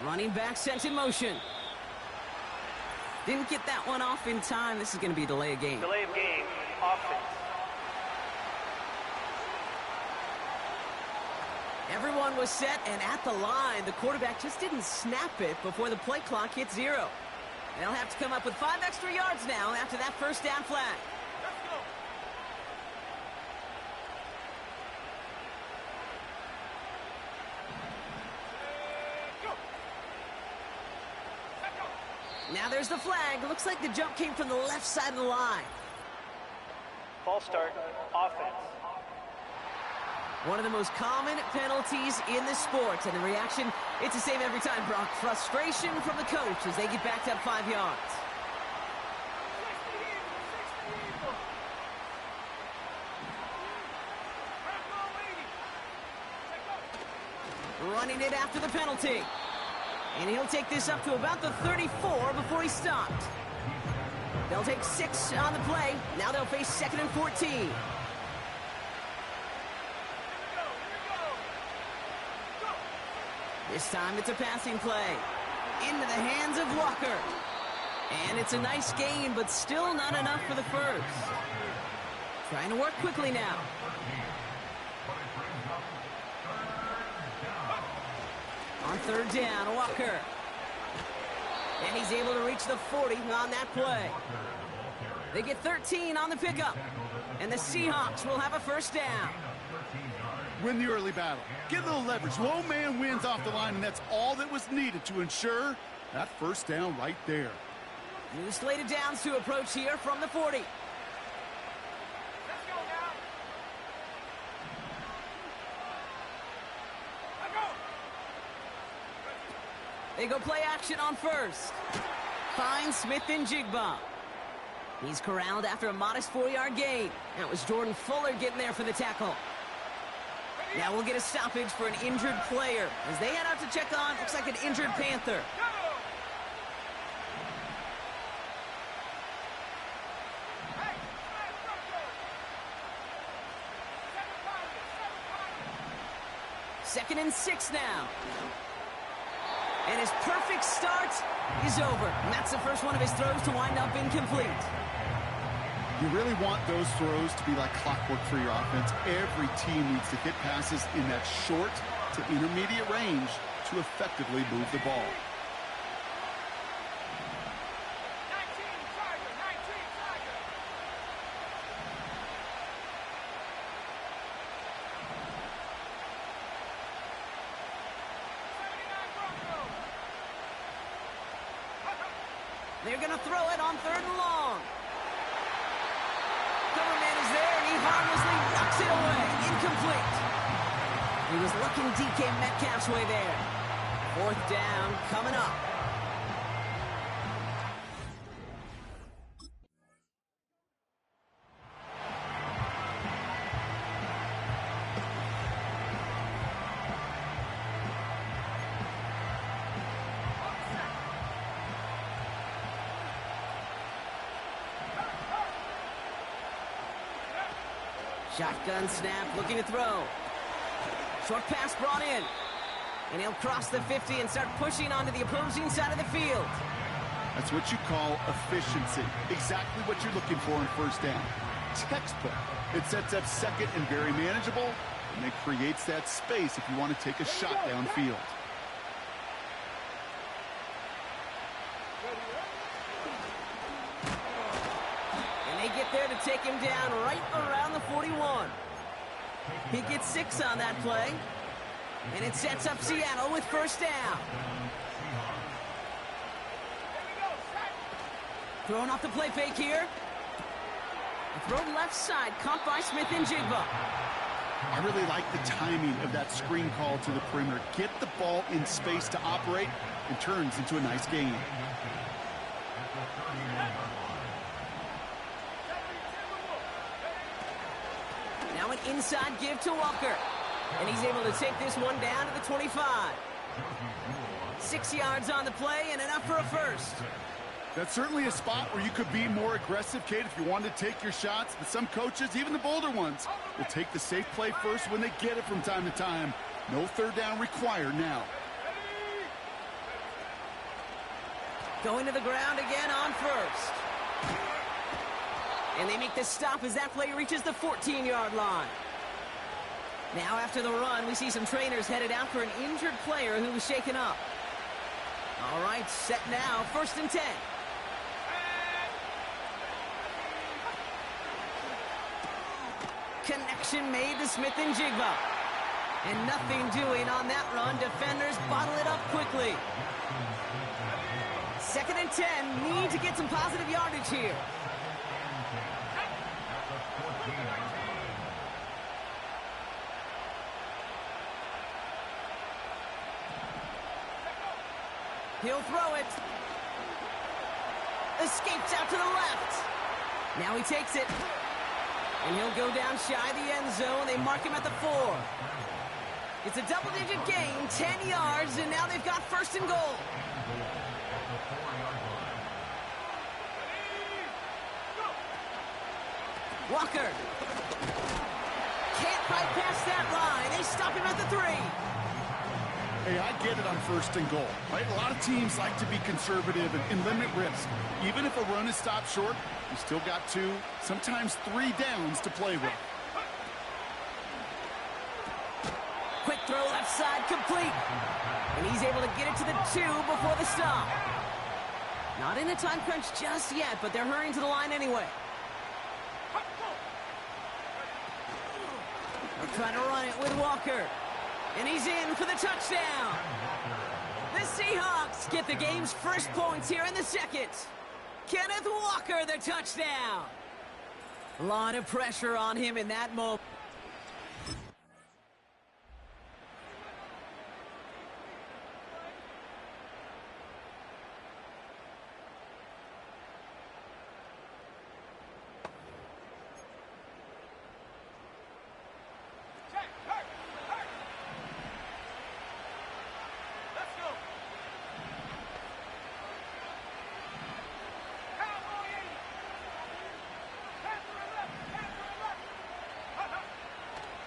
Running back sent in motion. Didn't get that one off in time. This is going to be a delay of game. Delay of game, offense. Everyone was set and at the line. The quarterback just didn't snap it before the play clock hit 0. They'll have to come up with 5 extra yards now after that first down flag. Let's go. Now there's the flag. Looks like the jump came from the left side of the line. False start, offense. One of the most common penalties in the sport. And the reaction, it's the same every time, Brock. Frustration from the coach as they get backed up 5 yards. 60 Eagles. Running it after the penalty. And he'll take this up to about the 34 before he stopped. They'll take 6 on the play. Now they'll face 2nd and 14. This time it's a passing play. Into the hands of Walker. And it's a nice gain, but still not enough for the first. Trying to work quickly now. On 3rd down, Walker. And he's able to reach the 40 on that play. They get 13 on the pickup. And the Seahawks will have a first down. Win the early battle. Get a little leverage. Low man wins off the line, and that's all that was needed to ensure that first down right there. New slated downs to approach here from the 40. Let's go now. Let's go. They go play action on first. Finds Smith and Jigba. He's corralled after a modest 4-yard gain. That was Jordan Fuller getting there for the tackle. Now we'll get a stoppage for an injured player as they head out to check on, looks like an injured Panther. Second and 6 now. And his perfect start is over. And that's the first one of his throws to wind up incomplete. You really want those throws to be like clockwork for your offense. Every team needs to hit passes in that short to intermediate range to effectively move the ball. 19 Tiger, 19 Tiger. They're going to throw it on 3rd and long. Coverman is there, and he harmlessly knocks it away. Incomplete. He was looking DK Metcalf's way there. 4th down coming up. Shotgun snap, looking to throw. Short pass brought in. And he'll cross the 50 and start pushing onto the opposing side of the field. That's what you call efficiency. Exactly what you're looking for in first down. Textbook. It sets up 2nd and very manageable, and it creates that space if you want to take a shot downfield. Get there to take him down right around the 41. He gets 6 on that play. And it sets up Seattle with first down. Throwing off the play fake here. A throw left side, caught by Smith and Jigba. I really like the timing of that screen call to the perimeter. Get the ball in space to operate and turns into a nice gain. Now an inside give to Walker. And he's able to take this one down to the 25. 6 yards on the play and enough for a first. That's certainly a spot where you could be more aggressive, Kate, if you wanted to take your shots. But some coaches, even the bolder ones, will take the safe play first when they get it from time to time. No third down required now. Going to the ground again on first. And they make the stop as that play reaches the 14-yard line. Now after the run, we see some trainers headed out for an injured player who was shaken up. All right, set now, 1st and 10. Connection made to Smith and Jigba. And nothing doing on that run. Defenders bottle it up quickly. 2nd and 10. Need to get some positive yardage here. He'll throw it. Escapes out to the left. Now he takes it. And he'll go down shy of the end zone. They mark him at the 4. It's a double-digit gain, 10 yards, and now they've got 1st and goal. Walker. Can't bypass that line. They stop him at the 3. Hey, I get it on 1st and goal, right? A lot of teams like to be conservative and limit risk. Even if a run is stopped short, you still got 2, sometimes 3 downs to play with. Quick throw left side, complete. And he's able to get it to the 2 before the stop. Not in a time crunch just yet, but they're hurrying to the line anyway. They'll try to run it with Walker. And he's in for the touchdown. The Seahawks get the game's first points here in the 2nd. Kenneth Walker, the touchdown. A lot of pressure on him in that moment.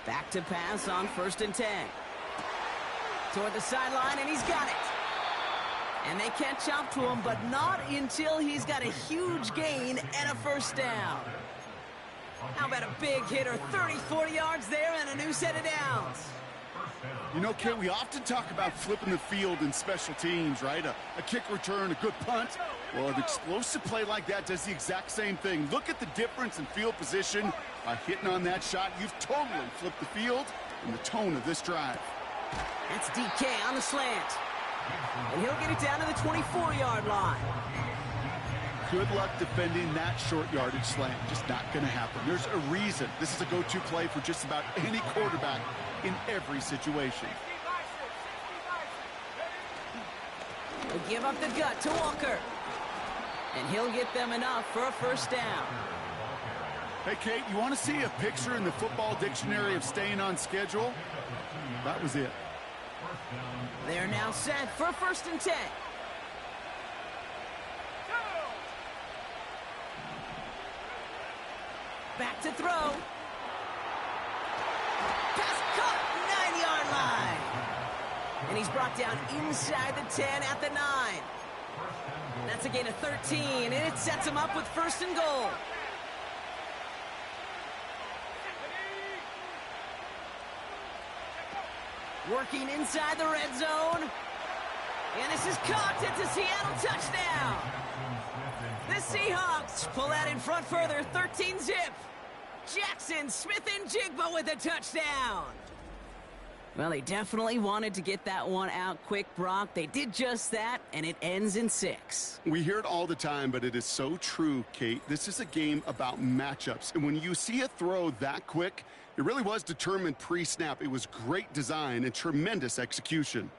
Back to pass on 1st and 10. Toward the sideline, and he's got it. And they catch up to him, but not until he's got a huge gain and a 1st down. How about a big hitter, 30, 40 yards there and a new set of downs. You know, Kate, we often talk about flipping the field in special teams, right? A kick return, a good punt. Well, an explosive play like that does the exact same thing. Look at the difference in field position. By hitting on that shot, you've totally flipped the field and the tone of this drive. That's DK on the slant. And he'll get it down to the 24-yard line. Good luck defending that short yardage slant. Just not going to happen. There's a reason this is a go-to play for just about any quarterback in every situation. He'll give up the gut to Walker. And he'll get them enough for a 1st down. Hey, Kate, you want to see a picture in the football dictionary of staying on schedule? That was it. They're now set for 1st and 10. Back to throw. Pass caught, 9-yard line. And he's brought down inside the 10 at the 9. That's a gain of 13, and it sets him up with 1st and goal. Working inside the red zone. And this is caught. It's a Seattle touchdown. The Seahawks pull that in front further, 13-zip. Jackson, Smith, and Jigba with a touchdown. Well, they definitely wanted to get that one out quick, Brock. They did just that, and it ends in 6. We hear it all the time, but it is so true, Kate. This is a game about matchups. And when you see a throw that quick, it really was determined pre-snap. It was great design and tremendous execution.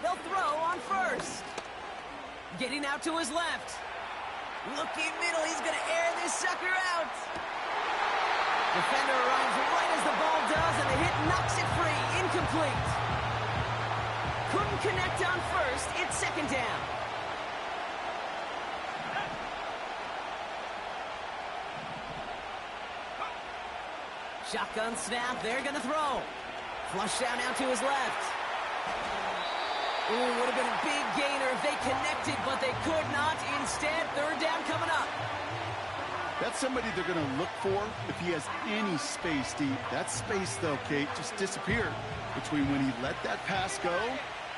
They'll throw on first. Getting out to his left. Looking middle. He's going to air this sucker out. Defender arrives right as the ball does, and the hit knocks it free. Incomplete. Couldn't connect on first. It's second down. Shotgun snap. They're going to throw. Flush down now to his left. Ooh, would have been a big gainer if they connected, but they could not. Instead, third down coming up. That's somebody they're going to look for if he has any space deep. That space, though, Kate, just disappeared between when he let that pass go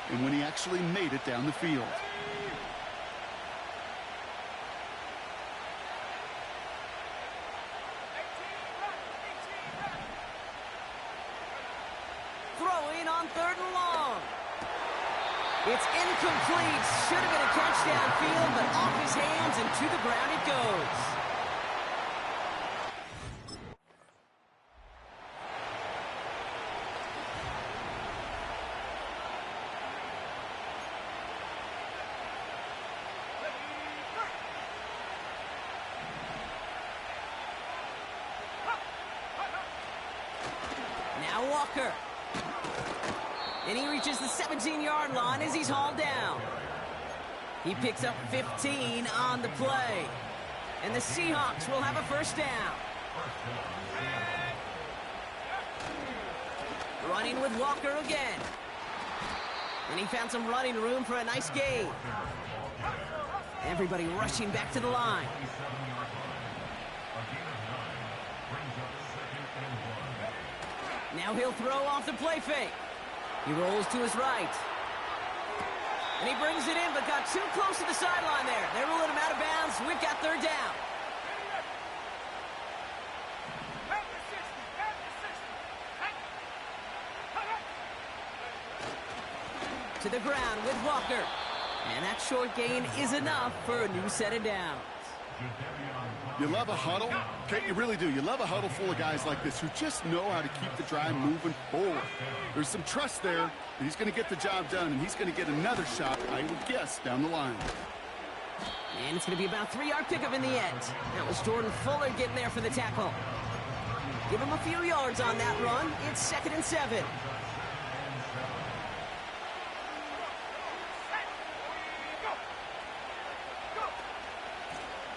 and when he actually made it down the field. Throwing on third and long. It's incomplete. Should have been a catch downfield, but off his hands and to the ground it goes. Now Walker. And he reaches the 17-yard line as he's hauled down. He picks up 15 on the play. And the Seahawks will have a first down. Running with Walker again. And he found some running room for a nice gain. Everybody rushing back to the line. Now he'll throw off the play fake. He rolls to his right. And he brings it in, but got too close to the sideline there. They're ruling him out of bounds. We've got third down. To the ground with Walker. And that short gain is enough for a new set of downs. You love a huddle? Okay, you really do. You love a huddle full of guys like this who just know how to keep the drive moving forward. There's some trust there that he's going to get the job done, and he's going to get another shot, I would guess, down the line. And it's going to be about a 3-yard pickup in the end. That was Jordan Fuller getting there for the tackle. Give him a few yards on that run. It's 2nd and 7.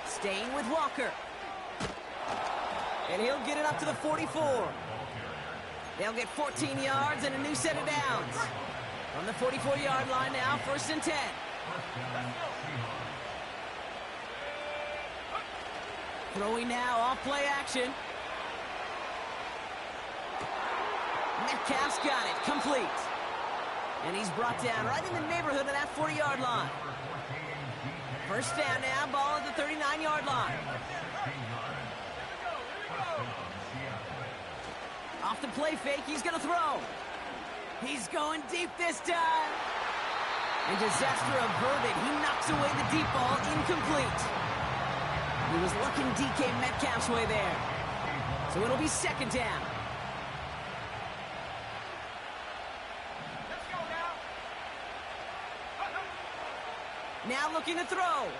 Staying with Walker. And he'll get it up to the 44. They'll get 14 yards and a new set of downs. From the 44-yard line now, 1st and 10. Throwing now, off play action. Metcalf's got it, complete. And he's brought down right in the neighborhood of that 40-yard line. First down now, ball at the 39-yard line. Off the play fake, he's going to throw. He's going deep this time. And disaster averted. He knocks away the deep ball, incomplete. He was looking DK Metcalf's way there. So it'll be 2nd down. Now looking to throw.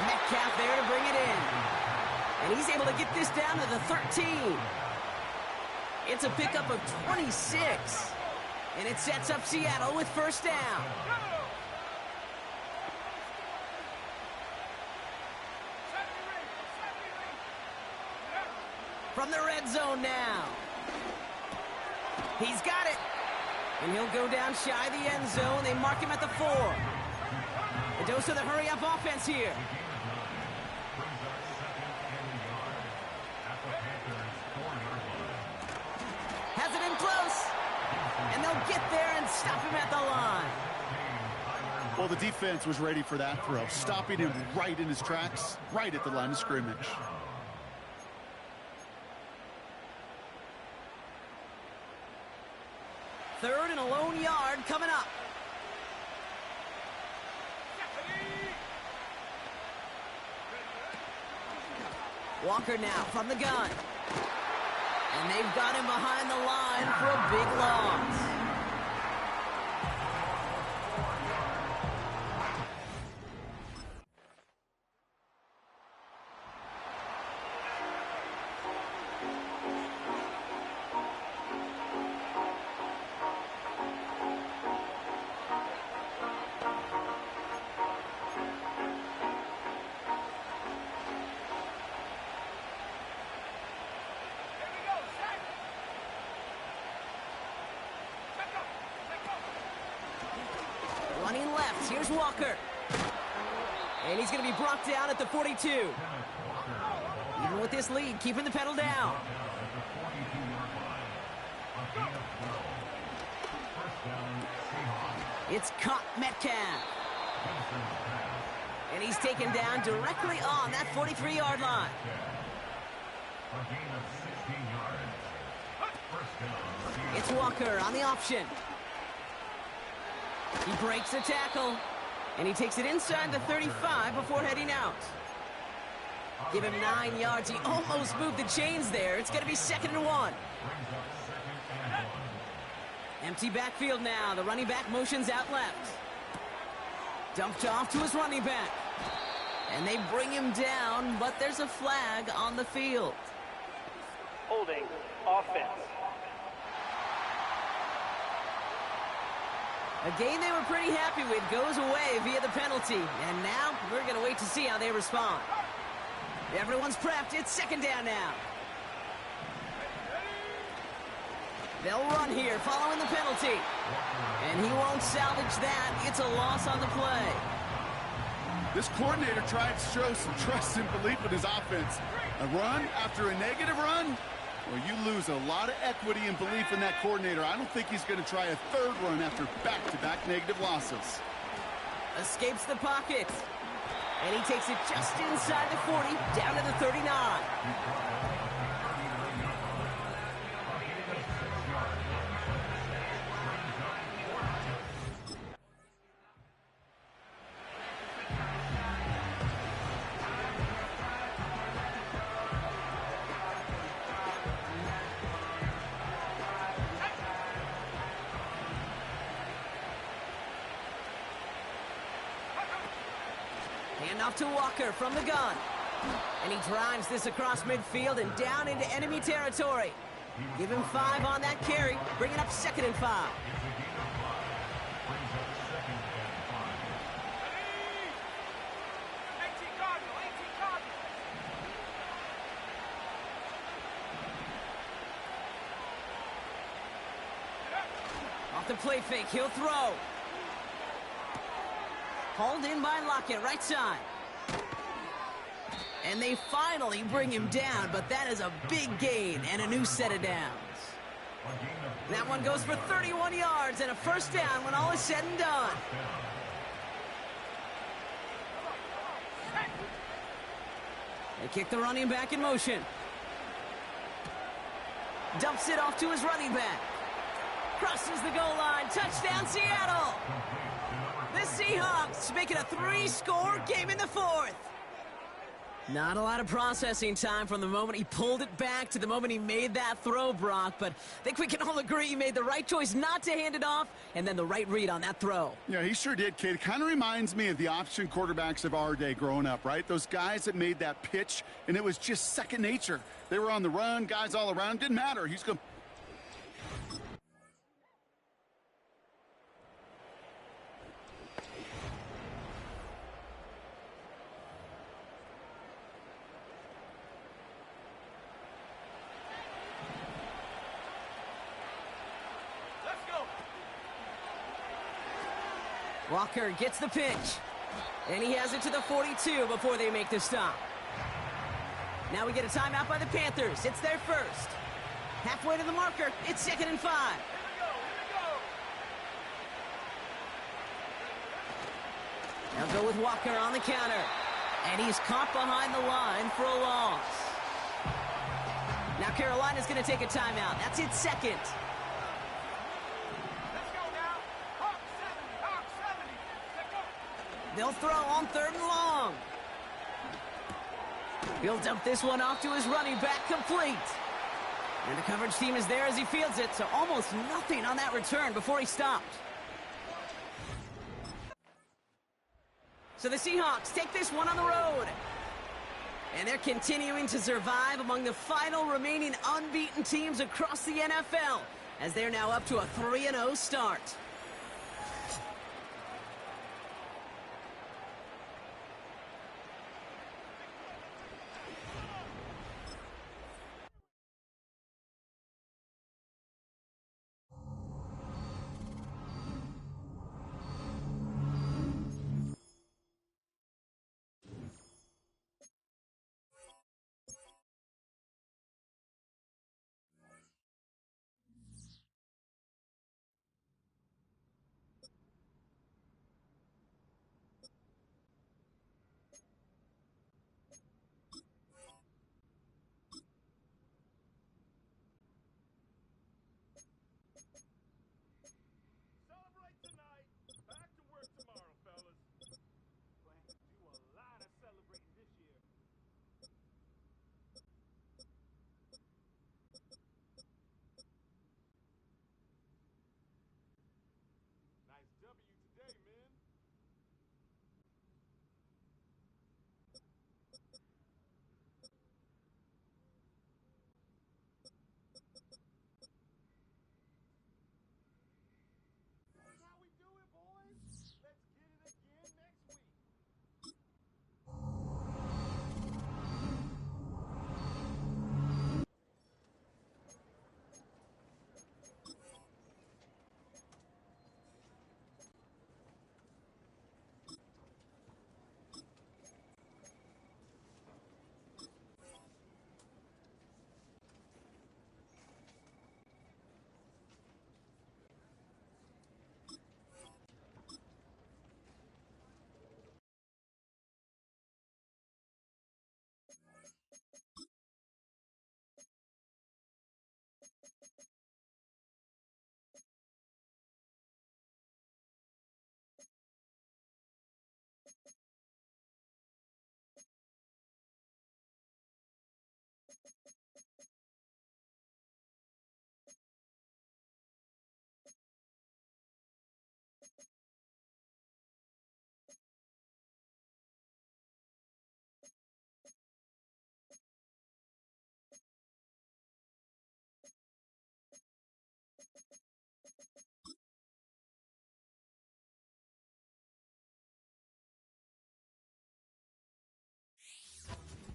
Metcalf there to bring it in. And he's able to get this down to the 13. It's a pickup of 26. And it sets up Seattle with first down. from the red zone now. He's got it. And he'll go down shy of the end zone. They mark him at the 4. A dose of the hurry-up offense here. Has it in close. And they'll get there and stop him at the line. Well, the defense was ready for that throw, stopping him right in his tracks, right at the line of scrimmage. Third and a lone yard coming up. Walker now from the gun. And they've got him behind the line for a big loss. Running left, here's Walker. And he's going to be brought down at the 42. Even with this lead, keeping the pedal down. It's caught Metcalf. And he's taken down directly on that 43-yard line. It's Walker on the option. He breaks the tackle, and he takes it inside the 35 before heading out. Give him 9 yards. He almost moved the chains there. It's going to be 2nd and 1. Empty backfield now. The running back motions out left. Dumped off to his running back. And they bring him down, but there's a flag on the field. Holding offense. A game they were pretty happy with goes away via the penalty. And now we're going to wait to see how they respond. Everyone's prepped. It's 2nd down now. They'll run here following the penalty. And he won't salvage that. It's a loss on the play. This coordinator tried to show some trust and belief in his offense. A run after a negative run? Well, you lose a lot of equity and belief in that coordinator. I don't think he's going to try a 3rd run after back-to-back negative losses. Escapes the pocket. And he takes it just inside the 40, down to the 39. Handoff to Walker from the gun. And he drives this across midfield and down into enemy territory. Give him 5 on that carry, bringing up 2nd and 5. Off the play fake, he'll throw. Hauled in by Lockett, right side. And they finally bring him down, but that is a big gain and a new set of downs. That one goes for 31 yards and a 1st down when all is said and done. They kick the running back in motion. Dumps it off to his running back. Crosses the goal line. Touchdown, Seattle. The Seahawks make it a 3-score game in the 4th. Not a lot of processing time from the moment he pulled it back to the moment he made that throw, Brock. But I think we can all agree he made the right choice not to hand it off and then the right read on that throw. Yeah, he sure did, kid. It kind of reminds me of the option quarterbacks of our day growing up, right? Those guys that made that pitch, and it was just second nature. They were on the run, guys all around. Didn't matter. He's going. Walker gets the pitch. And he has it to the 42 before they make the stop. Now we get a timeout by the Panthers. It's their first. Halfway to the marker. It's 2nd and 5. Now go with Walker on the counter. And he's caught behind the line for a loss. Now Carolina's going to take a timeout. That's its second. They'll throw on 3rd and long. He'll dump this one off to his running back, complete. And the coverage team is there as he fields it, so almost nothing on that return before he stopped. So the Seahawks take this one on the road. And they're continuing to survive among the final remaining unbeaten teams across the NFL, as they're now up to a 3-0 start.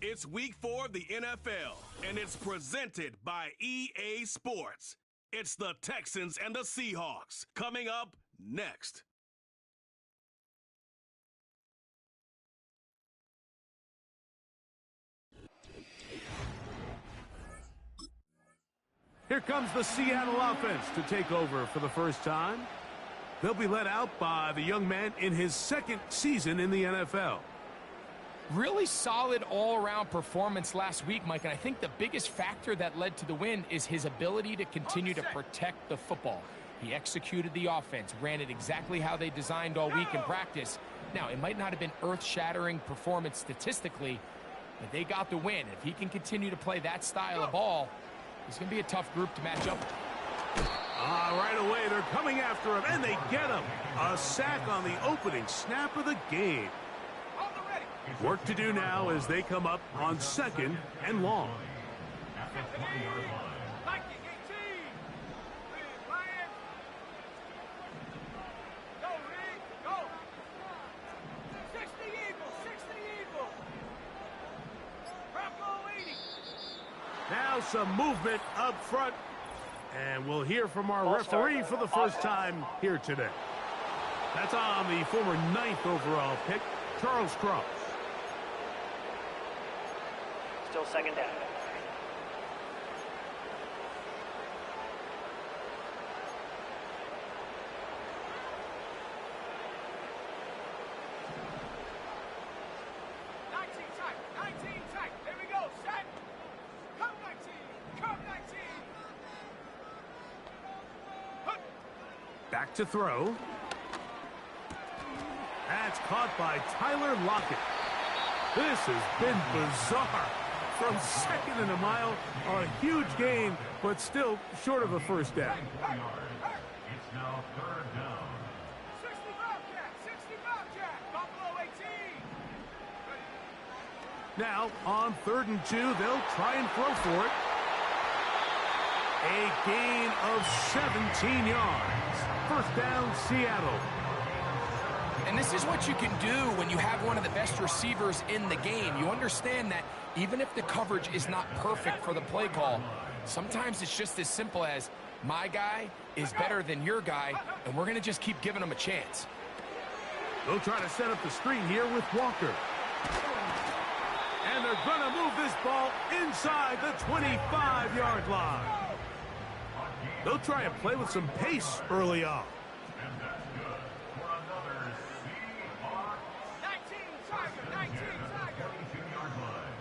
It's week 4 of the NFL, and it's presented by EA Sports. It's the Texans and the Seahawks coming up next. Here comes the Seattle offense to take over for the first time. They'll be led out by the young man in his 2nd season in the NFL. Really solid all-around performance last week, Mike, and I think the biggest factor that led to the win is his ability to continue to protect the football. He executed the offense, ran it exactly how they designed all week in practice. Now, it might not have been earth-shattering performance statistically, but they got the win. If he can continue to play that style of ball, it's going to be a tough group to match up with. Right away, they're coming after him, and they get him. A sack on the opening snap of the game. Work to do now as they come up on 2nd and long. Now some movement up front. And we'll hear from our referee for the first time here today. That's on the former 9th overall pick, Charles Cross. Still second down. Back to throw. That's caught by Tyler Lockett. This has been bizarre. From second and a mile, a huge gain, but still short of a first down. It's now third down. 60 Bobcat, Buffalo 18. Now, on 3rd and 2, they'll try and throw for it. A gain of 17 yards. First down, Seattle. And this is what you can do when you have one of the best receivers in the game. You understand that even if the coverage is not perfect for the play call, sometimes it's just as simple as my guy is better than your guy, and we're going to just keep giving him a chance. They'll try to set up the screen here with Walker. And they're going to move this ball inside the 25-yard line. They'll try and play with some pace early on. And that's good for another Seahawks. 19 Tiger. 32-yard line.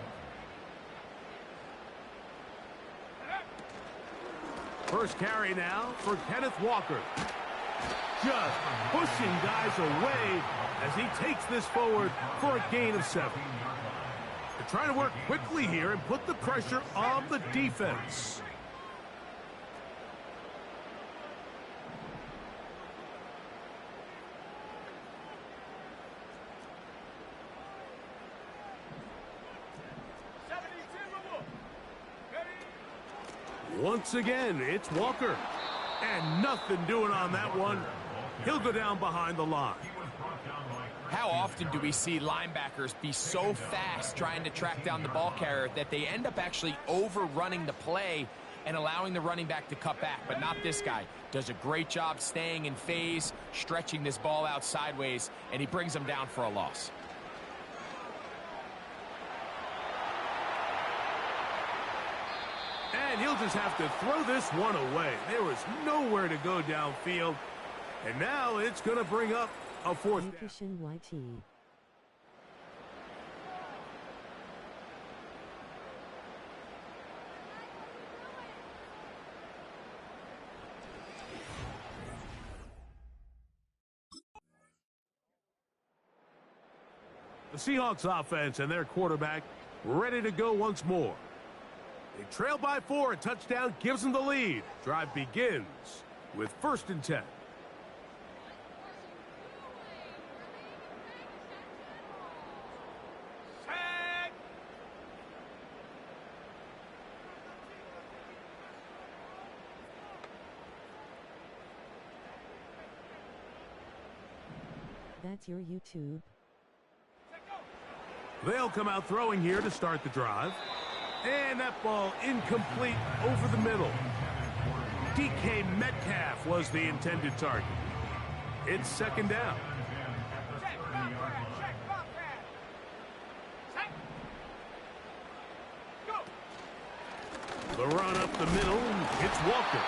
First carry now for Kenneth Walker. Just pushing guys away as he takes this forward for a gain of 7. They're trying to work quickly here and put the pressure on the defense. Once again, it's Walker. And nothing doing on that one. He'll go down behind the line. How often do we see linebackers be so fast trying to track down the ball carrier that they end up actually overrunning the play and allowing the running back to cut back? But not this guy. Does a great job staying in phase, stretching this ball out sideways, and he brings them down for a loss. And he'll just have to throw this one away. There was nowhere to go downfield. And now it's going to bring up a 4th down. The Seahawks offense and their quarterback ready to go once more. They trail by 4. A touchdown gives them the lead. Drive begins with 1st and 10. That's your YouTube. They'll come out throwing here to start the drive. And that ball incomplete over the middle. DK Metcalf was the intended target. It's 2nd down. The run up the middle. It's Walker.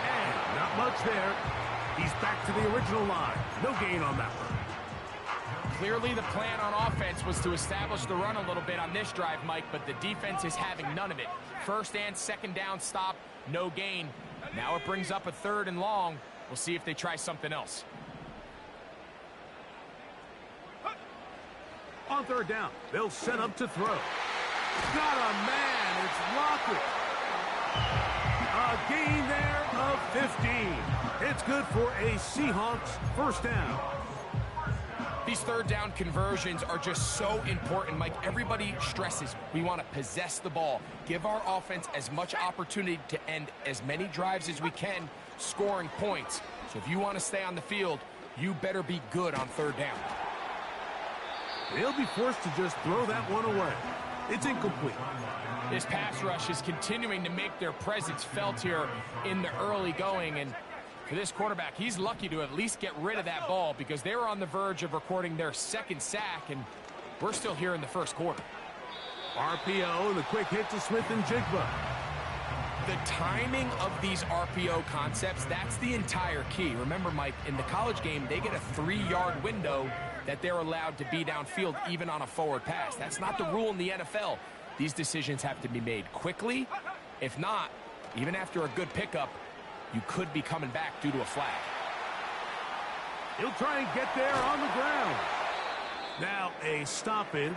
And not much there. He's back to the original line. No gain on that one. Clearly the plan on offense was to establish the run a little bit on this drive, Mike, but the defense is having none of it. 1st and 2nd down stop, no gain. Now it brings up a 3rd and long. We'll see if they try something else. On 3rd down, they'll set up to throw. Got a man, it's Lockett. A gain there of 15. It's good for a Seahawks 1st down. These 3rd down conversions are just so important, Mike. Everybody stresses we want to possess the ball, give our offense as much opportunity to end as many drives as we can, scoring points. So if you want to stay on the field, you better be good on 3rd down. They'll be forced to just throw that one away. It's incomplete. This pass rush is continuing to make their presence felt here in the early going, and For this quarterback, he's lucky to at least get rid of that ball because they were on the verge of recording their second sack, and we're still here in the first quarter. RPO, the quick hit to Smith and Jigba. The timing of these RPO concepts, that's the entire key. Remember, Mike, in the college game, they get a 3-yard window that they're allowed to be downfield even on a forward pass. That's not the rule in the NFL. These decisions have to be made quickly. If not, even after a good pickup, you could be coming back due to a flag. He'll try and get there on the ground. Now a stoppage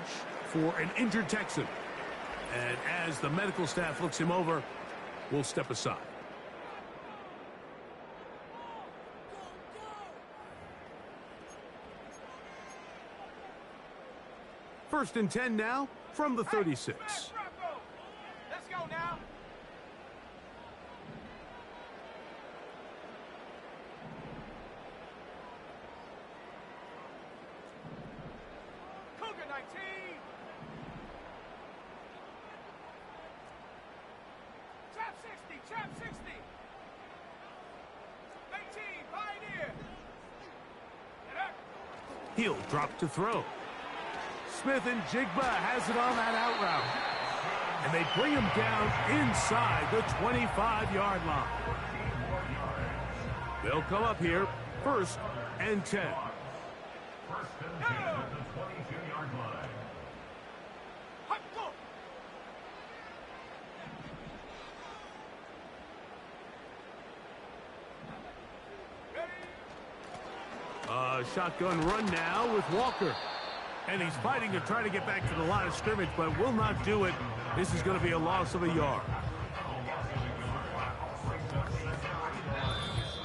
for an injured Texan. And as the medical staff looks him over, we'll step aside. First and 10 now from the 36. Let's go now. Cougar 19. Trap 60, trap 60. 18, Pioneer. He'll drop to throw. Smith and Jigba has it on that out route. And they bring him down inside the 25-yard line. They'll come up here, first and 10. First and 10 at the 22-yard line. Shotgun run now with Walker. And he's fighting to try to get back to the line of scrimmage, but will not do it. This is going to be a loss of a yard.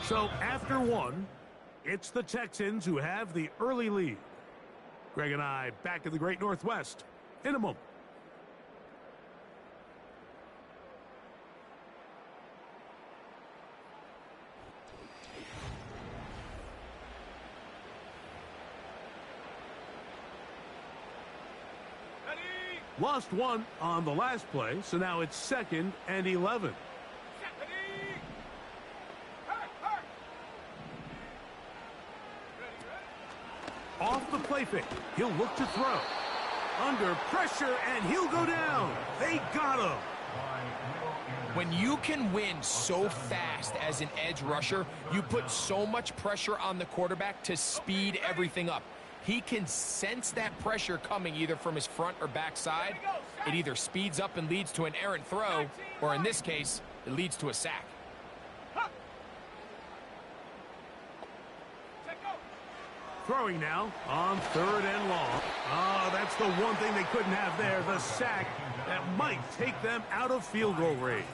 So after one, it's the Texans who have the early lead. Greg and I back in the Great Northwest in a moment. Lost one on the last play, so now it's 2nd and 11. Off the play fake. He'll look to throw. Under pressure, and he'll go down. They got him. When you can win so fast as an edge rusher, you put so much pressure on the quarterback to speed everything up. He can sense that pressure coming either from his front or back side. It either speeds up and leads to an errant throw, or in this case, it leads to a sack. Throwing now on 3rd and long. Oh, that's the one thing they couldn't have there, the sack that might take them out of field goal range.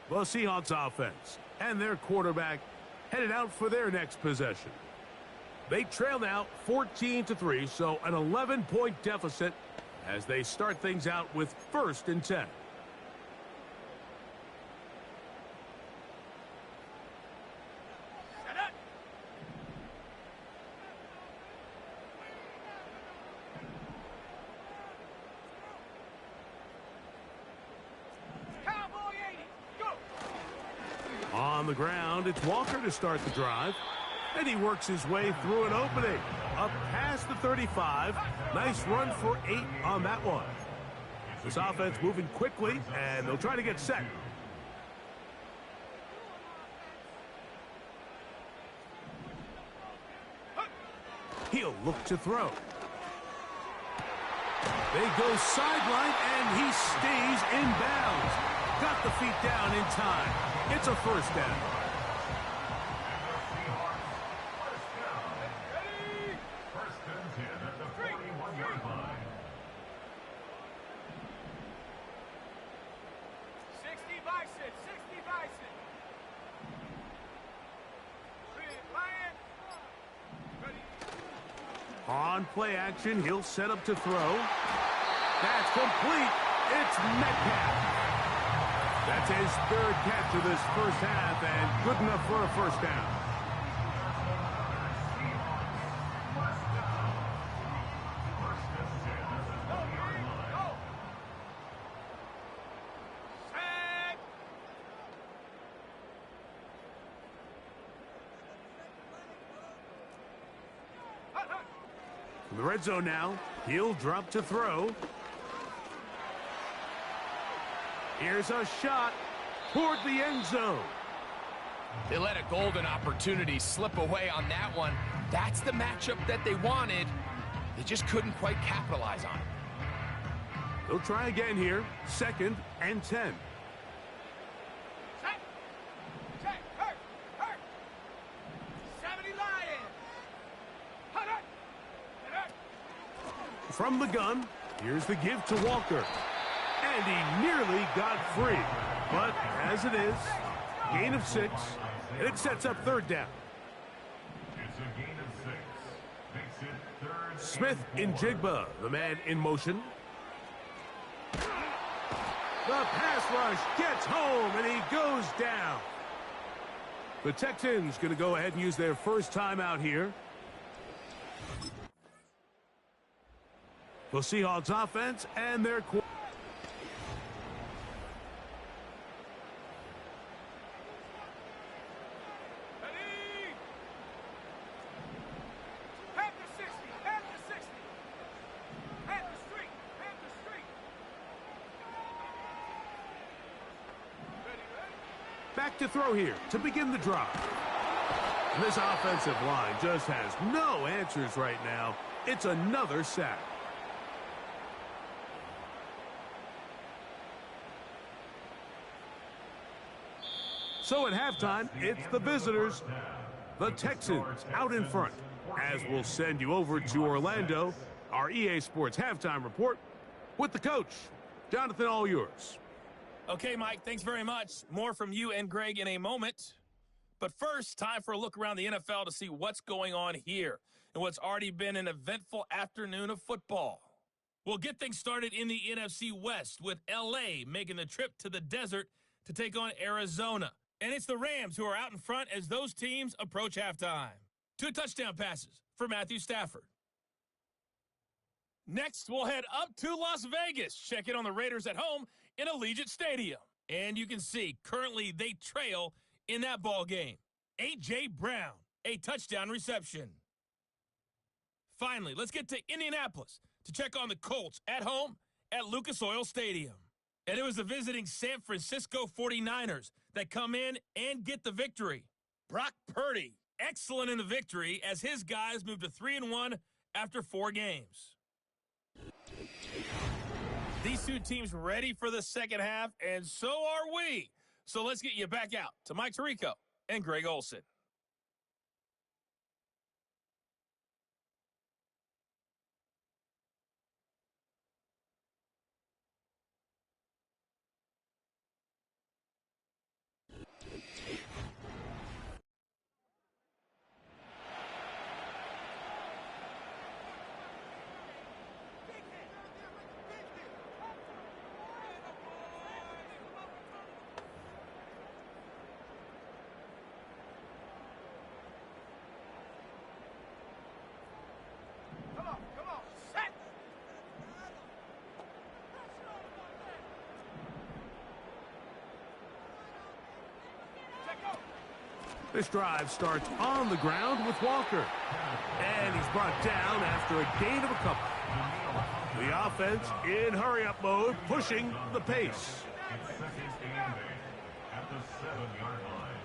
The Seahawks offense and their quarterback headed out for their next possession. They trail now 14-3, so an 11-point deficit as they start things out with 1st and 10. On the ground, it's Walker to start the drive. And he works his way through an opening. Up past the 35. Nice run for 8 on that one. This offense moving quickly, and they'll try to get set. He'll look to throw. They go sideline, and he stays in bounds. Got the feet down in time. It's a 1st down. First and 10 at the 41-yard line. 60 Bison, 60 Bison. On play action, he'll set up to throw. That's complete. It's Metcalf. That's his 3rd catch of this first half, and good enough for a 1st down. In the red zone now, he'll drop to throw. Here's a shot toward the end zone. They let a golden opportunity slip away on that one. That's the matchup that they wanted. They just couldn't quite capitalize on it. They'll try again here. 2nd and 10. Check, hurt. 70 Lions. Hurt. From the gun, here's the give to Walker. And he nearly got free. But as it is, gain of 6, and it sets up 3rd down. It's a gain of 6. Makes it 3rd. Smith in Jigba, the man in motion. The pass rush gets home, and he goes down. The Texans going to go ahead and use their first timeout here. The Seahawks offense and their quarterback. Back to throw here to begin the drive. And this offensive line just has no answers right now. It's another sack. So at halftime, it's the visitors, the Texans, out in front. As we'll send you over to Orlando, our EA Sports halftime report with the coach. Jonathan, all yours. Okay, Mike, thanks very much. More from you and Greg in a moment. But first, time for a look around the NFL to see what's going on here and what's already been an eventful afternoon of football. We'll get things started in the NFC West with L.A. making the trip to the desert to take on Arizona. And it's the Rams who are out in front as those teams approach halftime. 2 touchdown passes for Matthew Stafford. Next, we'll head up to Las Vegas. Check in on the Raiders at home in Allegiant Stadium. And you can see currently they trail in that ball game. A.J. Brown, a touchdown reception. Finally, let's get to Indianapolis to check on the Colts at home at Lucas Oil Stadium. And it was the visiting San Francisco 49ers that come in and get the victory. Brock Purdy, excellent in the victory as his guys moved to 3-1 after 4 games. These 2 teams ready for the second half, and so are we. So let's get you back out to Mike Tirico and Greg Olson. This drive starts on the ground with Walker. And he's brought down after a gain of a couple. The offense in hurry-up mode, pushing the pace. It's 2nd and 8 at the 7-yard line.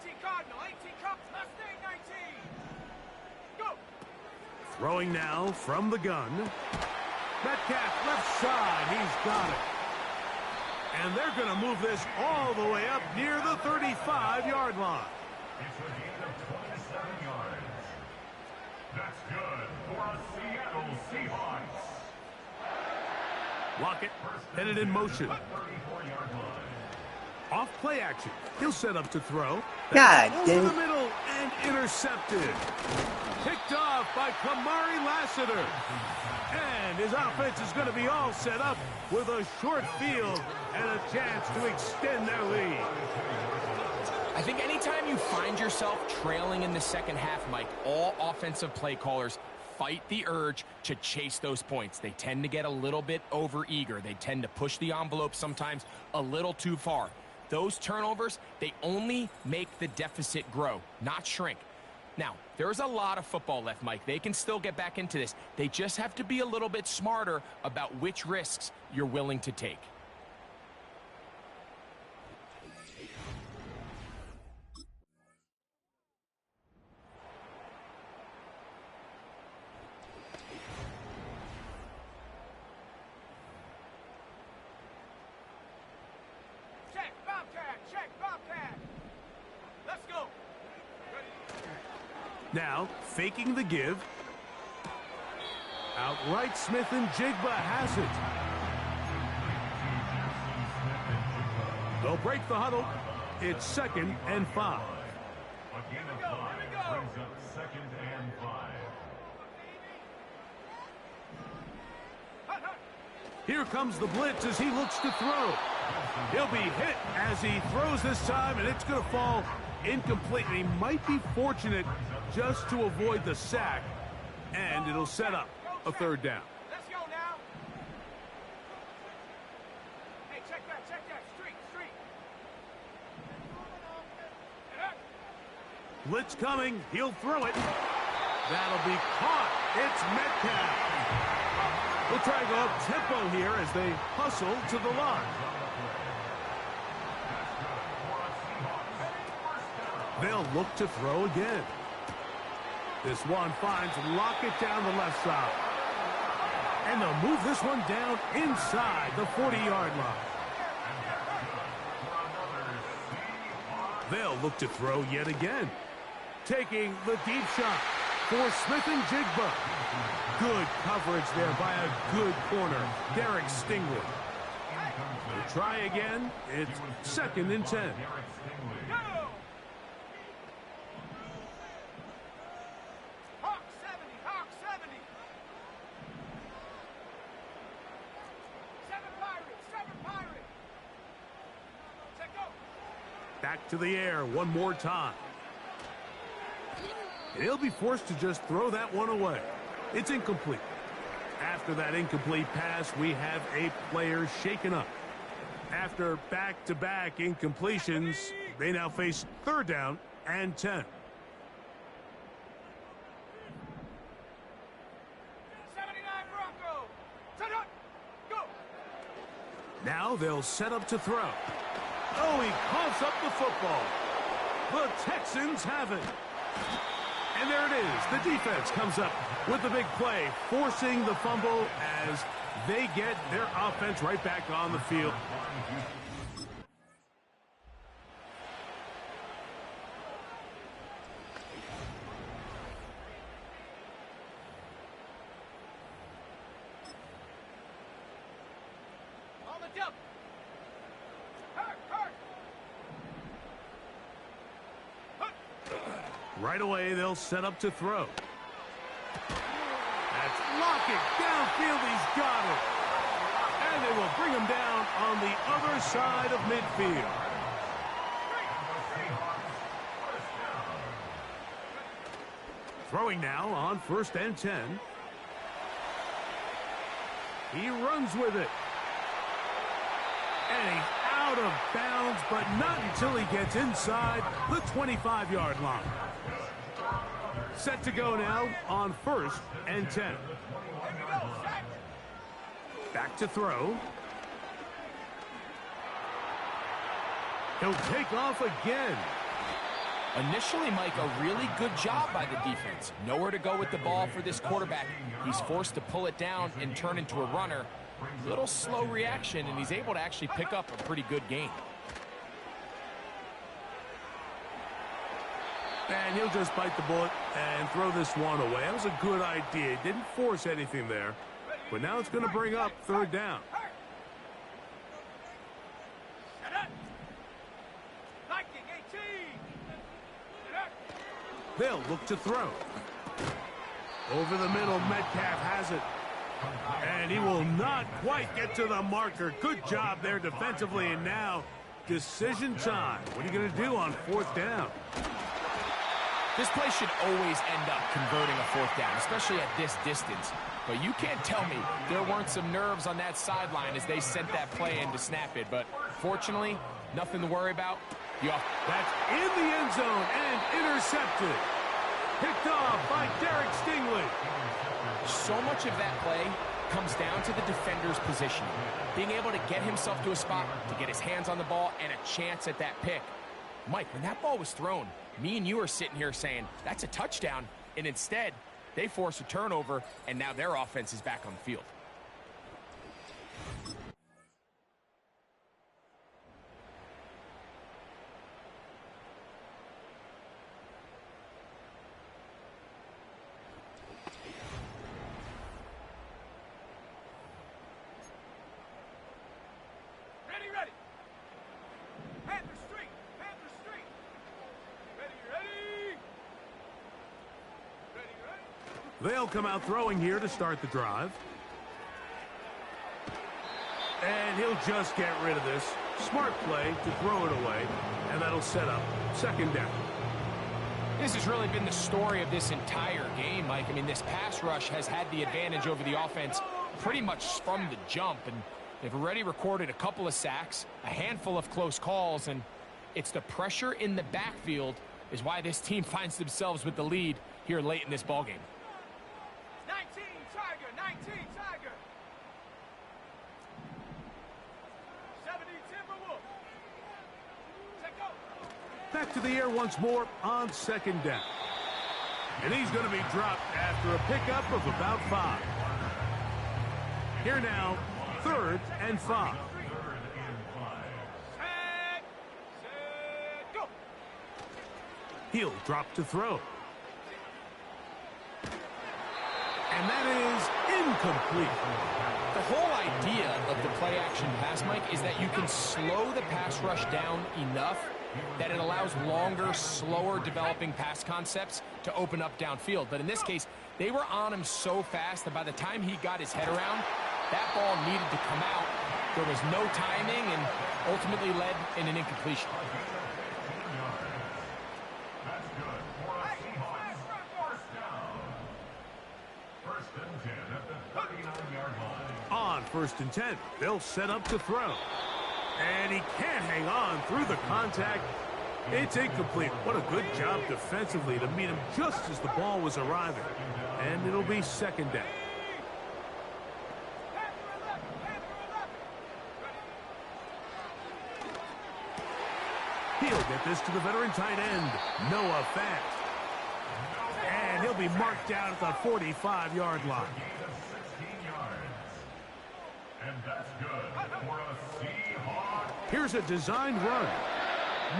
18 Cardinal, 18 Cardinal, Mustang 19. Go! Throwing now from the gun. Metcalf left side, he's got it. And they're going to move this all the way up near the 35-yard line. It's a gain of 27 yards. That's good for a Seattle Seahawks. Lockett headed in motion. 34-yard line. Off play action. He'll set up to throw. God Over damn. the middle and intercepted. Picked off by Kamari Lassiter. And his offense is going to be all set up with a short field and a chance to extend their lead. I think anytime you find yourself trailing in the second half, Mike, all offensive play callers fight the urge to chase those points. They tend to get a little bit overeager. They tend to push the envelope sometimes a little too far. Those turnovers, they only make the deficit grow, not shrink. Now, there's a lot of football left, Mike. They can still get back into this. They just have to be a little bit smarter about which risks you're willing to take. Check, Bobcat! Check, Bobcat! Let's go! Now, faking the give. Outright Smith and Jigba has it. They'll break the huddle. It's 2nd and 5. A gain of 5 brings up 2nd and 5. Here comes the blitz as he looks to throw. He'll be hit as he throws this time, and it's going to fall incomplete. And he might be fortunate just to avoid the sack, and it'll set up a 3rd down. Let's go now! Hey, check that, street! Blitz coming, he'll throw it. That'll be caught. It's Metcalf. We'll try to go up tempo here as they hustle to the line. They'll look to throw again. This one finds Lockett down the left side. And they'll move this one down inside the 40-yard line. They'll look to throw yet again. Taking the deep shot for Smith and Jigba. Good coverage there by a good corner, Derek Stingley. We'll try again. It's 2nd and 10. Hawk 70! 7 Pirates! Check go! Back to the air one more time. And he'll be forced to just throw that one away. It's incomplete. After that incomplete pass, we have a player shaken up. After back-to-back incompletions, they now face 3rd down and 10. 79 Bronco! Set up! Go! Now they'll set up to throw. Oh, he coughs up the football. The Texans have it. And there it is. The defense comes up with the big play, forcing the fumble as they get their offense right back on the field. On the jump! Hurt! Right away, they'll set up to throw. That's Lockett. Downfield, he's got it. And they will bring him down on the other side of midfield. Throwing now on 1st and 10. He runs with it. And he's out of bounds, but not until he gets inside the 25-yard line. Set to go now on 1st and 10. Back to throw. He'll take off again. Initially, Mike, a really good job by the defense. Nowhere to go with the ball for this quarterback. He's forced to pull it down and turn into a runner. Little slow reaction, and he's able to actually pick up a pretty good gain. And he'll just bite the bullet and throw this one away. That was a good idea. He didn't force anything there. But now it's going to bring up 3rd down. They'll look to throw. Over the middle, Metcalf has it. And he will not quite get to the marker. Good job there defensively. And now, decision time. What are you going to do on 4th down? This play should always end up converting a 4th down, especially at this distance. But you can't tell me there weren't some nerves on that sideline as they sent that play in to snap it. But fortunately, nothing to worry about. That's in the end zone and intercepted. Picked off by Derek Stingley. So much of that play comes down to the defender's positioning. Being able to get himself to a spot, to get his hands on the ball, and a chance at that pick. Mike, when that ball was thrown, me and you are sitting here saying, that's a touchdown. And instead, they force a turnover, and now their offense is back on the field. Ready. Panther Street. Ready. They'll come out throwing here to start the drive. And he'll just get rid of this. Smart play to throw it away, and that'll set up second down. This has really been the story of this entire game, Mike. I mean, this pass rush has had the advantage over the offense pretty much from the jump, and they've already recorded a couple of sacks, a handful of close calls, and it's the pressure in the backfield is why this team finds themselves with the lead here late in this ballgame. 19 Tiger. 70 Timberwolf. Check go. Back to the air once more on second down. And he's going to be dropped after a pickup of about 5. Here now, 3rd and 5. Set, go. He'll drop to throw. And that is incomplete. The whole idea of the play action pass, Mike, is that you can slow the pass rush down enough that it allows longer, slower developing pass concepts to open up downfield. But in this case, they were on him so fast that by the time he got his head around, that ball needed to come out. There was no timing and ultimately led in an incompletion. That's good for a Seahawks first down. 1st and 10 at the 39-yard line. On 1st and 10, they'll set up to throw. And he can't hang on through the contact. It's incomplete. What a good job defensively to meet him just as the ball was arriving. And it'll be second down. He'll get this to the veteran tight end, Noah Fant. And he'll be marked down at the 45-yard line. And that's good for a Seahawks. Here's a designed run.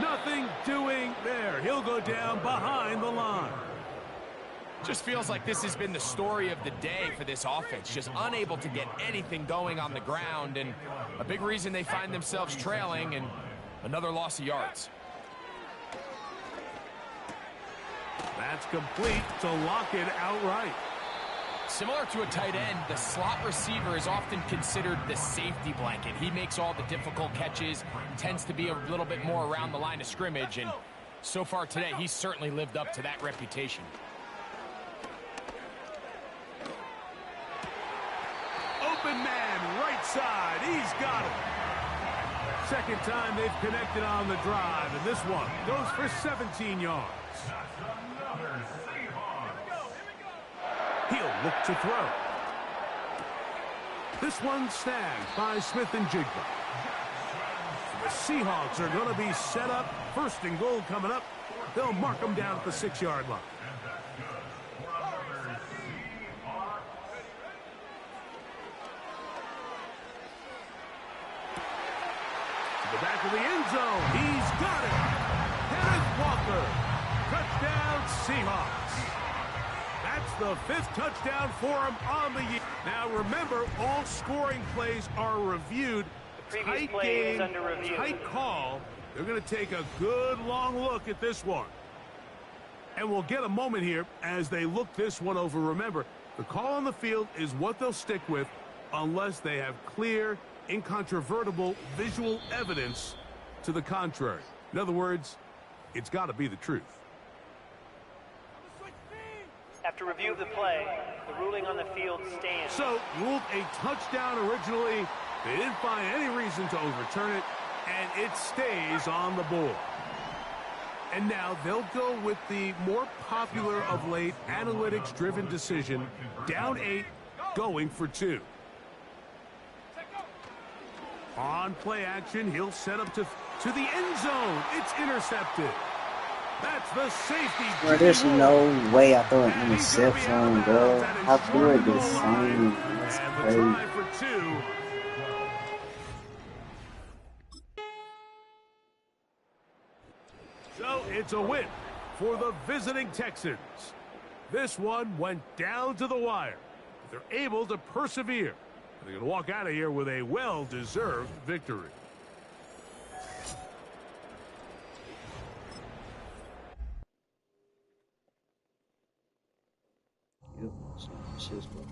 Nothing doing there. He'll go down behind the line. Just feels like this has been the story of the day for this offense. Just unable to get anything going on the ground. And a big reason they find themselves trailing and another loss of yards. That's complete to lock it outright. Similar to a tight end, the slot receiver is often considered the safety blanket. He makes all the difficult catches, tends to be a little bit more around the line of scrimmage, and so far today, he's certainly lived up to that reputation. Open man, right side. He's got it. Second time they've connected on the drive, and this one goes for 17 yards. He'll look to throw. This one snagged by Smith and Jigba. The Seahawks are going to be set up. 1st and goal coming up. They'll mark them down at the 6-yard line. To the back of the end zone. He's got it. Kenneth Walker. Touchdown, Seahawks. That's the 5th touchdown for him on the year. Now remember, all scoring plays are reviewed. Tight game, tight call. They're going to take a good long look at this one. And we'll get a moment here as they look this one over. Remember, the call on the field is what they'll stick with unless they have clear, incontrovertible visual evidence to the contrary. In other words, it's got to be the truth. After review of the play, the ruling on the field stands. So, ruled a touchdown originally. They didn't find any reason to overturn it, and it stays on the board. And now they'll go with the more popular of late analytics-driven decision. Down 8, going for 2. On play action, he'll set up to the end zone. It's intercepted. That's the safety. Bro, there's no way I throw an interception, bro. I threw it the same. That's crazy. For 2. So it's a win for the visiting Texans. This one went down to the wire. But they're able to persevere. They're going to walk out of here with a well-deserved victory. Yep, shit's good.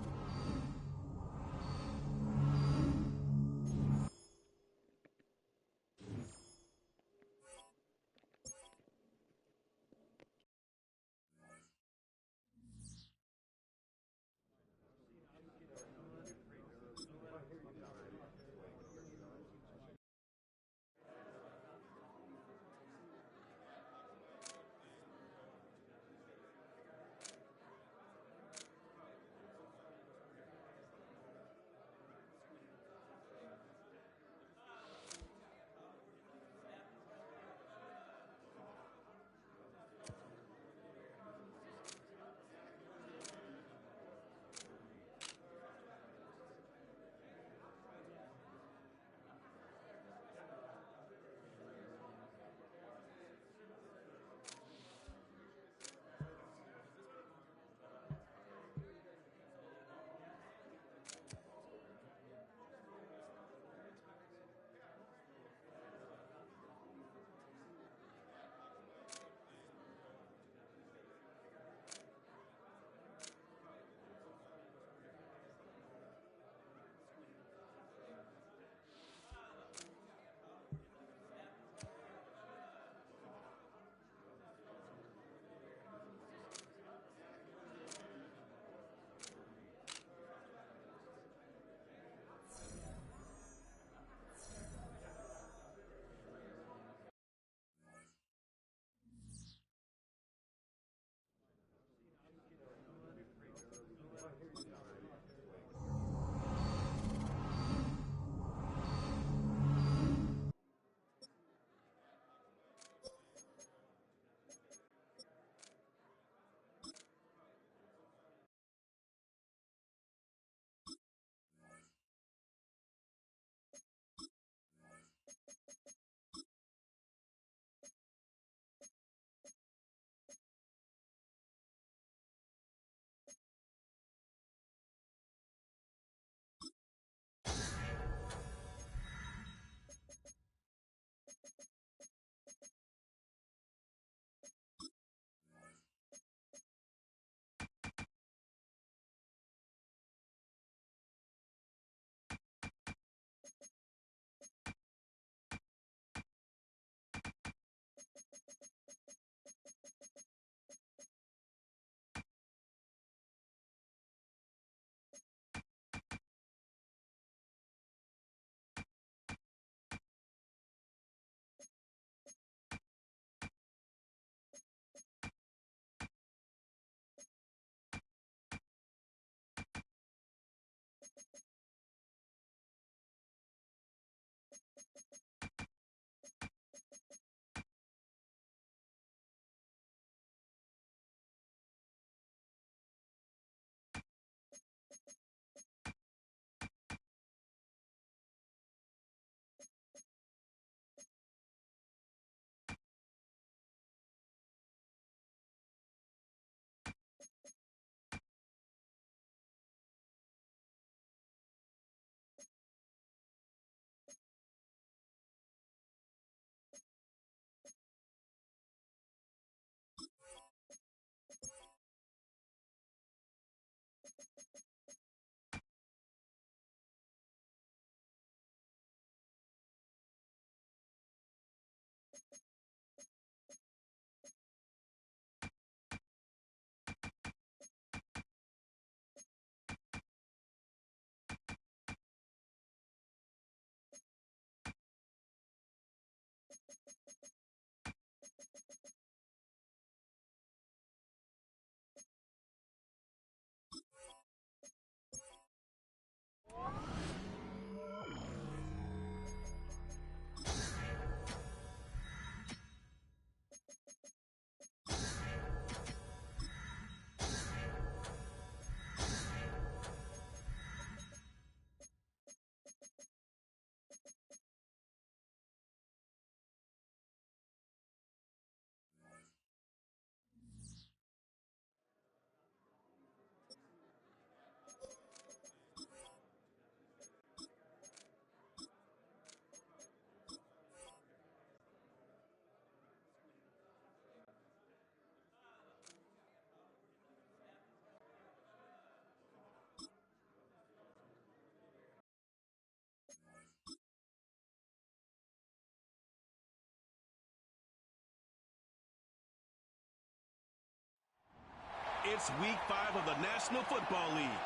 It's week 5 of the National Football League,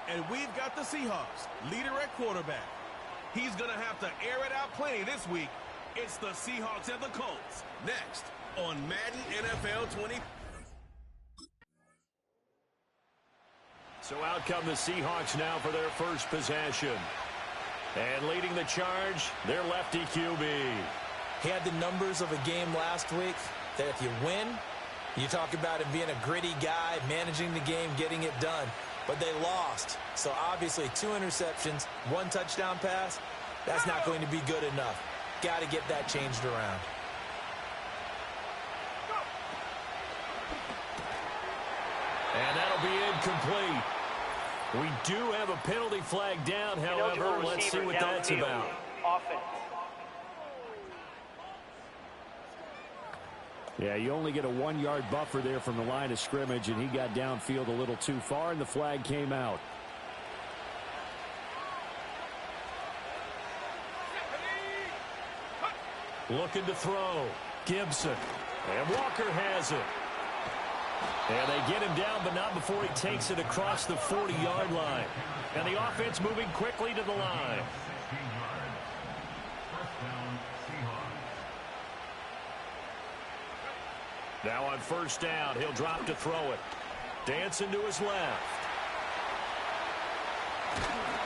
and we've got the Seahawks, leader at quarterback. He's going to have to air it out plenty this week. It's the Seahawks and the Colts, next on Madden NFL 20. So out come the Seahawks now for their first possession. And leading the charge, their lefty QB. He had the numbers of a game last week that if you win, you talk about him being a gritty guy, managing the game, getting it done. But they lost. So obviously 2 interceptions, 1 touchdown pass, that's not going to be good enough. Got to get that changed around. And that'll be incomplete. We do have a penalty flag down, however. Let's see what that's about. Offense. Yeah, you only get a 1-yard buffer there from the line of scrimmage, and he got downfield a little too far, and the flag came out. Looking to throw. Gibson. And Walker has it. And they get him down, but not before he takes it across the 40-yard line. And the offense moving quickly to the line. Now on first down, he'll drop to throw it. Dancing to his left.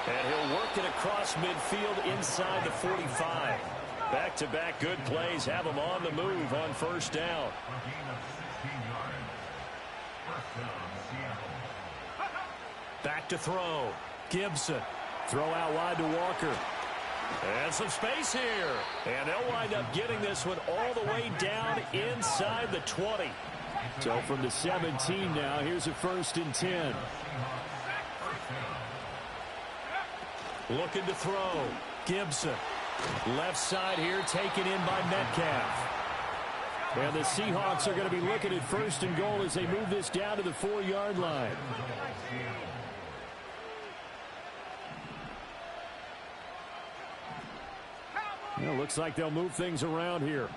And he'll work it across midfield inside the 45. Back-to-back good plays have him on the move on first down. Back to throw. Gibson. Throw out wide to Walker. And some space here. And they'll wind up getting this one all the way down inside the 20. So from the 17 now, here's a 1st and 10. Looking to throw. Gibson. Left side here taken in by Metcalf. And the Seahawks are going to be looking at 1st and goal as they move this down to the 4-yard line. Well, looks like they'll move things around here.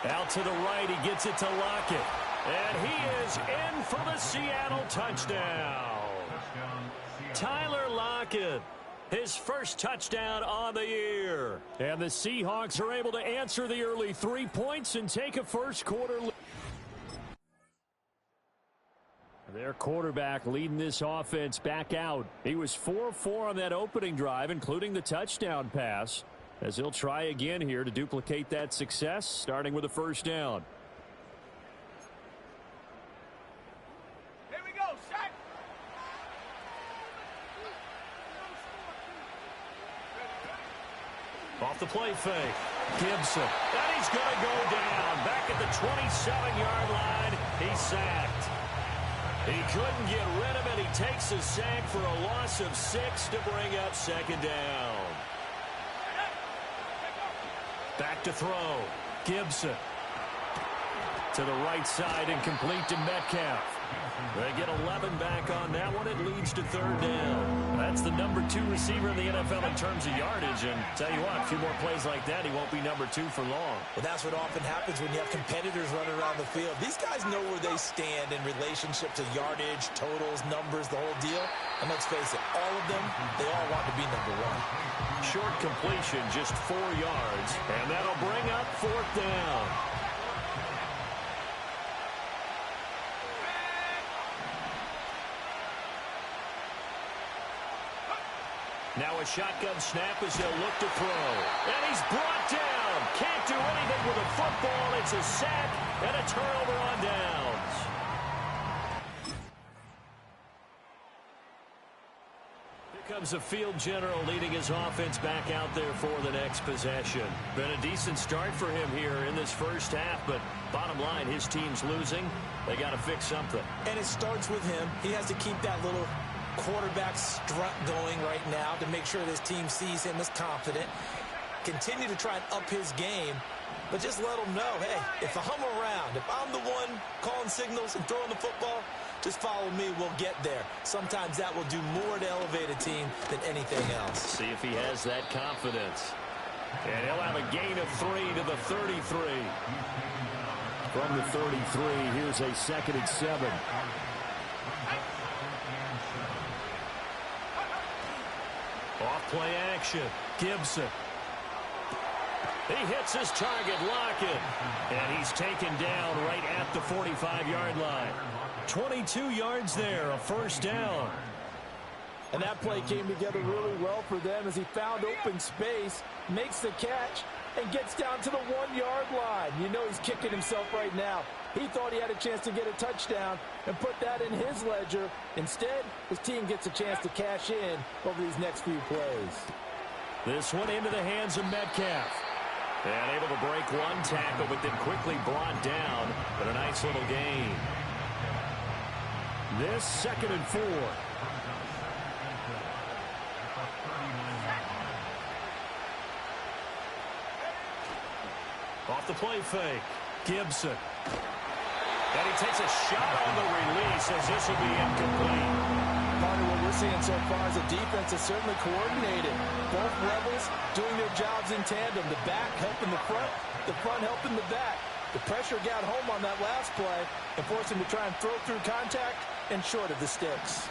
Out to the right, he gets it to Lockett. And he is in for the Seattle touchdown. Tyler Lockett, his first touchdown on the year. And the Seahawks are able to answer the early 3 points and take a first-quarter lead. Their quarterback leading this offense back out. He was 4 of 4 on that opening drive, including the touchdown pass, as he'll try again here to duplicate that success, starting with a first down. Here we go, set. Off the play fake. Gibson. And he's going to go down. Back at the 27-yard line. He's sacked. He couldn't get rid of it. He takes a sack for a loss of 6 to bring up 2nd down. Back to throw. Gibson. To the right side and complete to Metcalf. They get 11 back on that one. It leads to 3rd down. That's the number 2 receiver in the NFL in terms of yardage. And tell you what, a few more plays like that, he won't be number 2 for long. Well, that's what often happens when you have competitors running around the field. These guys know where they stand in relationship to yardage, totals, numbers, the whole deal. And let's face it, all of them, they all want to be number 1. Short completion, just 4 yards. And that'll bring up 4th down. Now a shotgun snap as they'll look to throw. And he's brought down. Can't do anything with a football. It's a sack and a turnover on downs. Here comes a field general leading his offense back out there for the next possession. Been a decent start for him here in this first half, but bottom line, his team's losing. They got to fix something. And it starts with him. He has to keep that little quarterback strut going right now to make sure this team sees him as confident. Continue to try and up his game, but just let him know, hey, if I'm around, if I'm the one calling signals and throwing the football, just follow me, we'll get there. Sometimes that will do more to elevate a team than anything else. See if he has that confidence. And he'll have a gain of 3 to the 33. From the 33, here's a 2nd and 7. Off play action. Gibson. He hits his target, Lockett. And he's taken down right at the 45-yard line. 22 yards there, a first down. And that play came together really well for them as he found open space, makes the catch, and gets down to the 1-yard line. You know he's kicking himself right now. He thought he had a chance to get a touchdown and put that in his ledger. Instead, his team gets a chance to cash in over these next few plays. This one into the hands of Metcalf. And able to break one tackle, but then quickly brought down. But a nice little gain. This 2nd and 4. Off the play fake. Gibson. And he takes a shot on the release as this will be incomplete. Part of what we're seeing so far is the defense is certainly coordinated. Both levels doing their jobs in tandem. The back helping the front helping the back. The pressure got home on that last play and forced him to try and throw through contact and short of the sticks.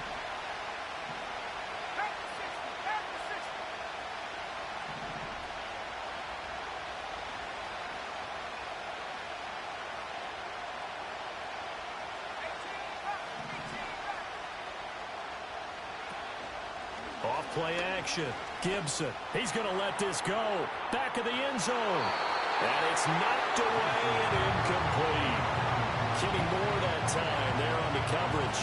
Off play action. Gibson. He's going to let this go. Back of the end zone. And it's knocked away and incomplete. Kenny Moore that time there on the coverage.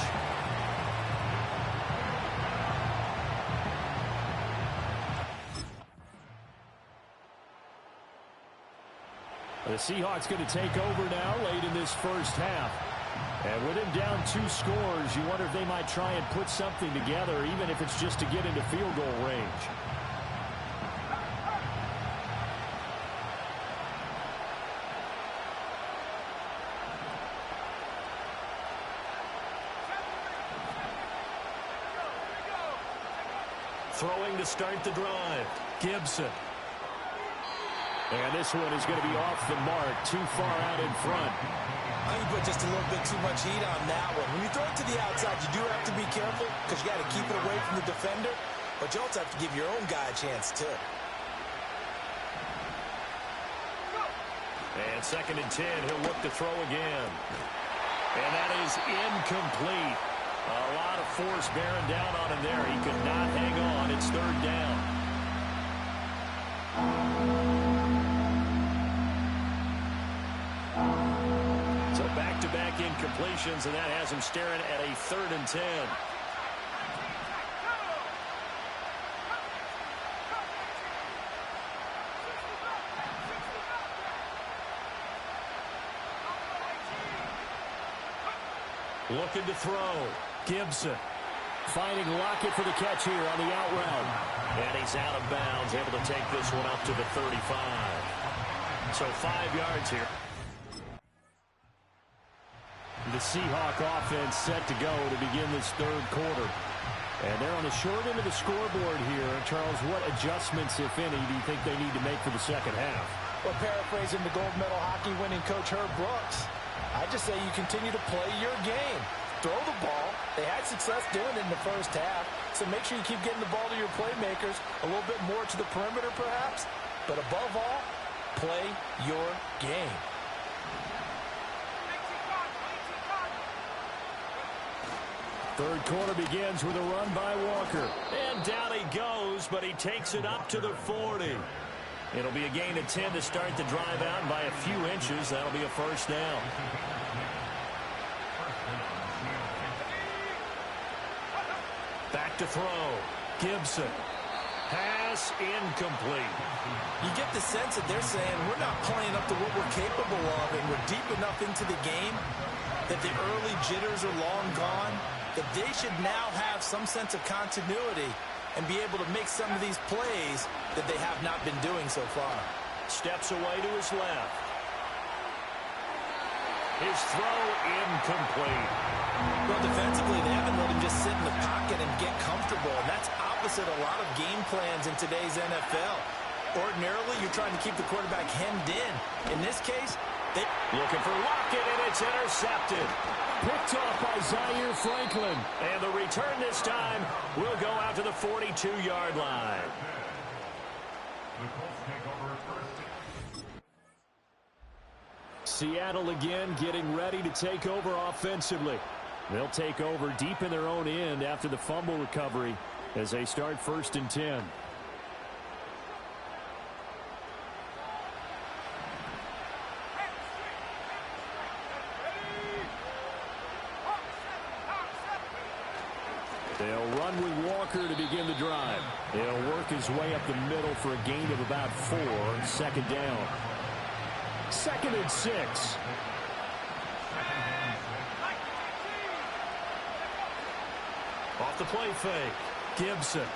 The Seahawks going to take over now late in this first half. And with him down 2 scores, you wonder if they might try and put something together, even if it's just to get into field goal range. Throwing to start the drive. Gibson. And this one is going to be off the mark, too far out in front. I think you put just a little bit too much heat on that one. When you throw it to the outside, you do have to be careful because you got to keep it away from the defender, but you also have to give your own guy a chance too. And 2nd and 10, he'll look to throw again. And that is incomplete. A lot of force bearing down on him there. He could not hang on. It's 3rd down. So back-to-back incompletions, and that has him staring at a 3rd and 10. Looking to throw. Gibson. Finding Lockett for the catch here on the out route. And he's out of bounds, able to take this one up to the 35. So 5 yards here. The Seahawk offense set to go to begin this 3rd quarter. And they're on the short end of the scoreboard here. Charles, what adjustments, if any, do you think they need to make for the 2nd half? Well, paraphrasing the gold medal hockey winning coach Herb Brooks, I just say you continue to play your game. Throw the ball. They had success doing it in the first half, so make sure you keep getting the ball to your playmakers, a little bit more to the perimeter perhaps, but above all, play your game. Third quarter begins with a run by Walker. And down he goes, but he takes it up to the 40. It'll be a gain of 10 to start the drive out, and by a few inches, that'll be a first down. Back to throw. Gibson. Pass incomplete. You get the sense that they're saying we're not playing up to what we're capable of, and we're deep enough into the game that the early jitters are long gone, that they should now have some sense of continuity and be able to make some of these plays that they have not been doing so far. Steps away to his left. His throw incomplete. Well, defensively, they haven't let him just sit in the pocket and get comfortable, and that's opposite a lot of game plans in today's NFL. Ordinarily, you're trying to keep the quarterback hemmed in. In this case, looking for Lockett, and it's intercepted. Picked off by Zaire Franklin. And the return this time will go out to the 42-yard line. Seattle again getting ready to take over offensively. They'll take over deep in their own end after the fumble recovery as they start 1st and 10. They'll run with Walker to begin the drive. He'll work his way up the middle for a gain of about 4. 2nd down. 2nd and 6. Off the play fake. Gibson.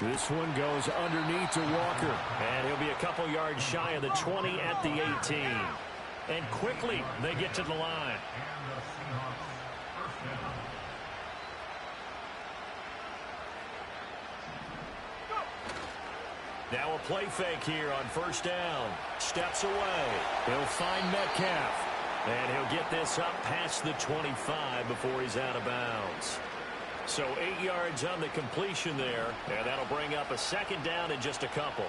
This one goes underneath to Walker. And he'll be a couple yards shy of the 20 at the 18. And quickly they get to the line. Now a play fake here on 1st down. Steps away. He'll find Metcalf. And he'll get this up past the 25 before he's out of bounds. So 8 yards on the completion there. And that'll bring up a 2nd down in just a couple.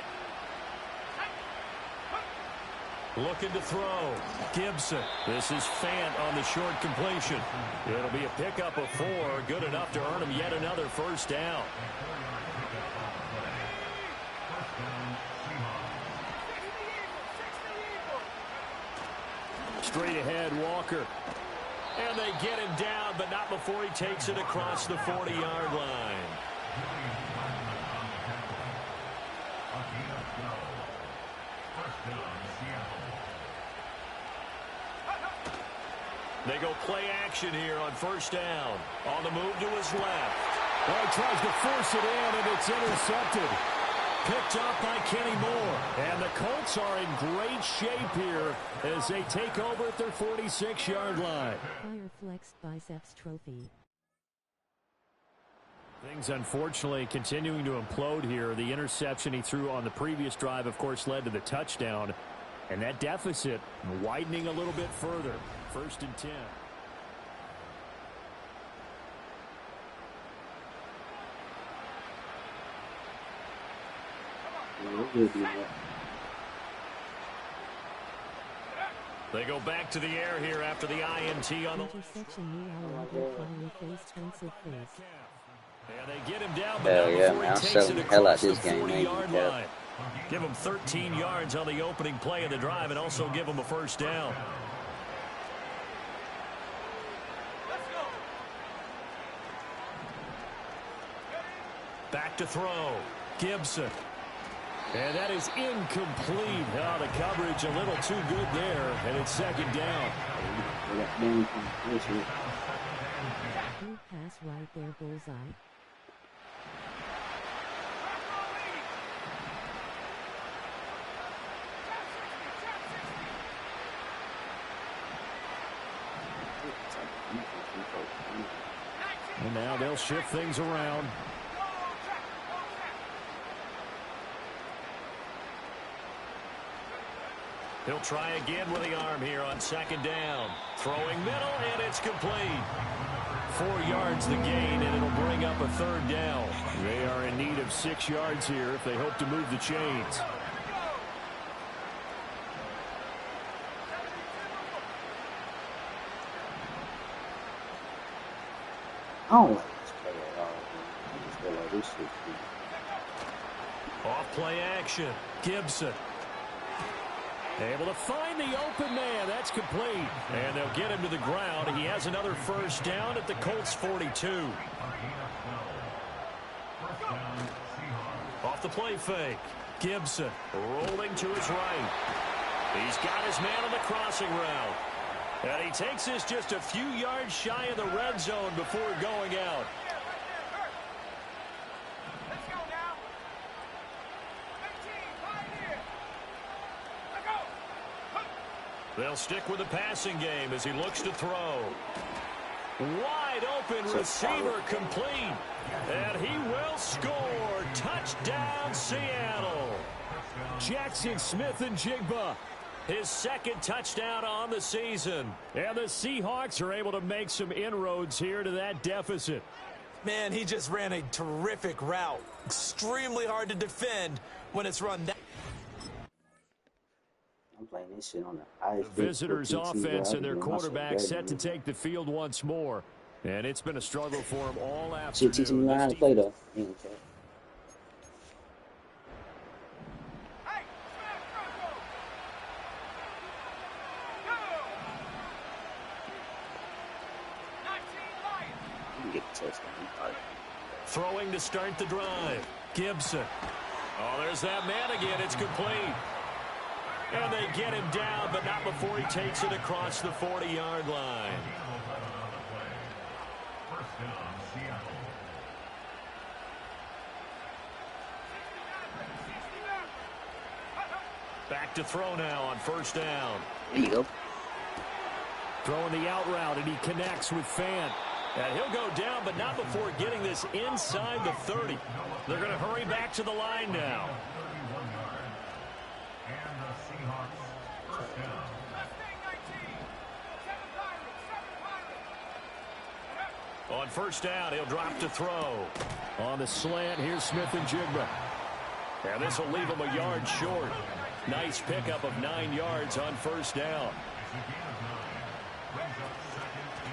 Looking to throw. Gibson. This is Fant on the short completion. It'll be a pickup of 4. Good enough to earn him yet another 1st down. Straight ahead, Walker. And they get him down, but not before he takes it across the 40-yard line. They go play action here on 1st down. On the move to his left. Well, he tries to force it in, and it's intercepted. Picked up by Kenny Moore. And the Colts are in great shape here as they take over at their 46-yard line. Fireflex Biceps Trophy. Things, unfortunately, continuing to implode here. The interception he threw on the previous drive, of course, led to the touchdown. And that deficit widening a little bit further. 1st and 10. They go back to the air here after the INT on the and they get him down, but before he takes it across the 40-yard line. Give him 13 yards on the opening play of the drive and also give him a 1st down. Back to throw. Gibson. And that is incomplete. Oh, the coverage a little too good there, and it's 2nd down. Good pass right there, bullseye. And now they'll shift things around. He'll try again with the arm here on 2nd down. Throwing middle, and it's complete. 4 yards the gain, and it'll bring up a 3rd down. They are in need of 6 yards here if they hope to move the chains. I don't like this play at all. I just feel like this shit. Off play action. Gibson. Able to find the open man. That's complete. And they'll get him to the ground. He has another 1st down at the Colts 42. Off the play fake. Gibson rolling to his right. He's got his man on the crossing route. And he takes this just a few yards shy of the red zone before going out. They'll stick with the passing game as he looks to throw. Wide open receiver complete. And he will score. Touchdown. down, Seattle. Jackson Smith-Njigba, his second touchdown on the season. And the Seahawks are able to make some inroads here to that deficit. Man, he just ran a terrific route. Extremely hard to defend when it's run down. I'm playing this shit on the ice. The visitors' offense and their quarterback set to take the field once more. And it's been a struggle for him all afternoon. Shit, teaching me how to play, though. Throwing to start the drive. Gibson. Oh, there's that man again. It's complete. And they get him down, but not before he takes it across the 40-yard line. Back to throw now on first down. There you go. Throwing the out route, and he connects with Fant. And he'll go down, but not before getting this inside the 30. They're going to hurry back to the line now. On first down, he'll drop to throw. On the slant, here's Smith-Njigba. And this will leave him a yard short. Nice pickup of 9 yards on first down.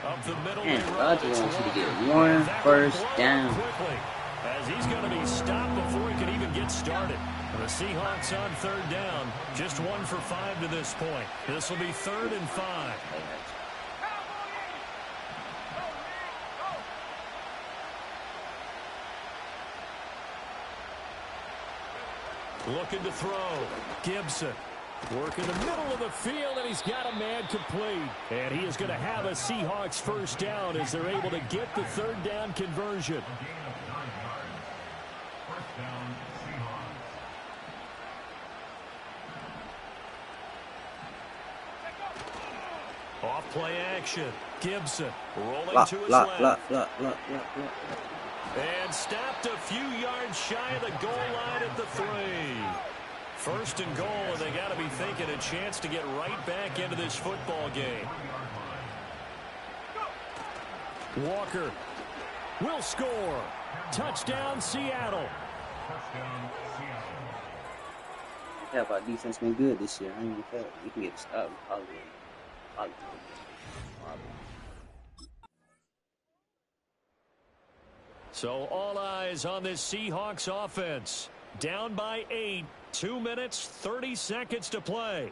Up the middle. Man, Rodgers wants you to get one first down. Quickly, as he's going to be stopped before he can even get started. The Seahawks on third down. Just 1 for 5 to this point. This will be 3rd and 5. Looking to throw. Gibson. Work in the middle of the field, and he's got a man complete. And he is going to have a Seahawks first down as they're able to get the third down conversion. Off play action. Gibson rolling to his left. And stopped a few yards shy of the goal line at the 3. First and goal, and they got to be thinking a chance to get right back into this football game. Walker will score. Touchdown, Seattle. Yeah, but our defense been good this year. I ain't even care. We can get a stop. So all eyes on this Seahawks offense. Down by 8. 2 minutes, 30 seconds to play.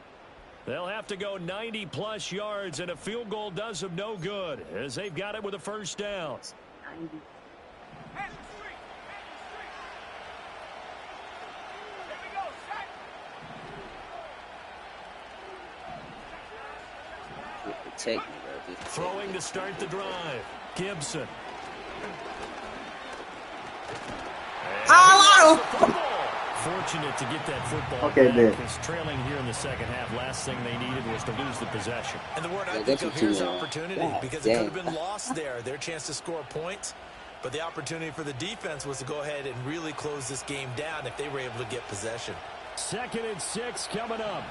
They'll have to go 90-plus yards, and a field goal does them no good as they've got it with a first down. 90. Take me, bro. Throwing to start the drive. Gibson. Fortunate to get that football back, because trailing here in the second half, last thing they needed was to lose the possession. And the word I think of here is opportunity, because it could have been lost there. Their chance to score points, but the opportunity for the defense was to go ahead and really close this game down if they were able to get possession. 2nd and 6 coming up.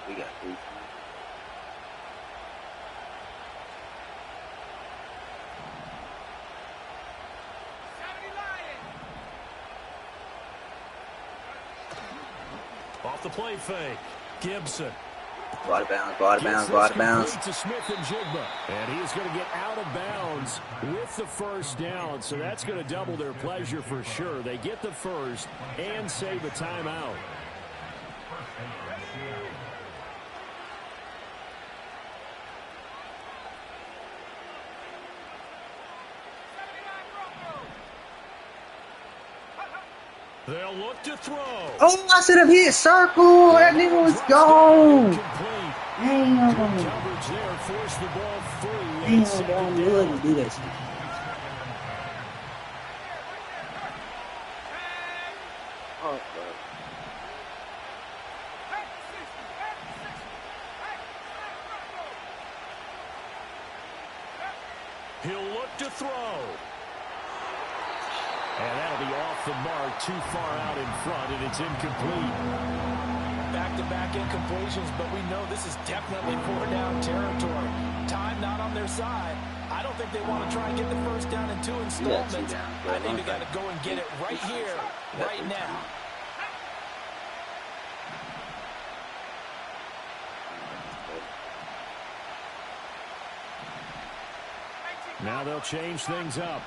We got 3. Off the play fake. Gibson. Brought it bounds. To Smith-Njigba. And he is going to get out of bounds with the first down. So that's going to double their pleasure for sure. They get the first and save a timeout. They'll look to throw. Oh, I should have hit circle. That nigga was gone. Damn. Coverage there forced the ball free. Damn, bro, I knew I could do that shit. Oh, bro. to throw. And that'll be off the mark, too far out in front, and it's incomplete. Back-to-back incompletions, but we know this is definitely four-down territory. Time not on their side. I don't think they want to try and get the first down in 2 installments. I think they got to go and get it right here, right now. Now they'll change things up.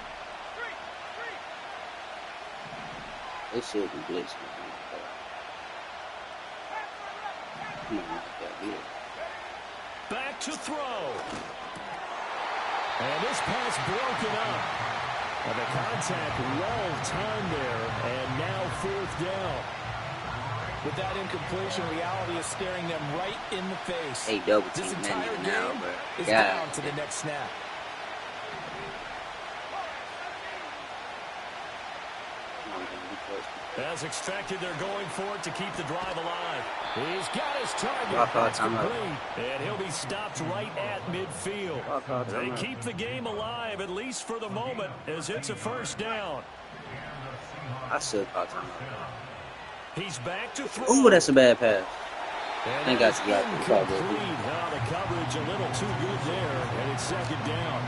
They should be blitzing. Back to throw. And this pass broken up. And the contact well timed there, and now 4th down. With that incompletion, reality is staring them right in the face. Hey, double team this entire game now, is down to the next snap. As expected, they're going for it to keep the drive alive. He's got his target. That's complete. And he'll be stopped right at midfield. They keep the game alive, at least for the moment, as it's a first down. I still caught time. He's back to throw. Ooh, that's a bad pass. And I think that's incomplete. Oh, the coverage a little too good there, and it's 2nd down.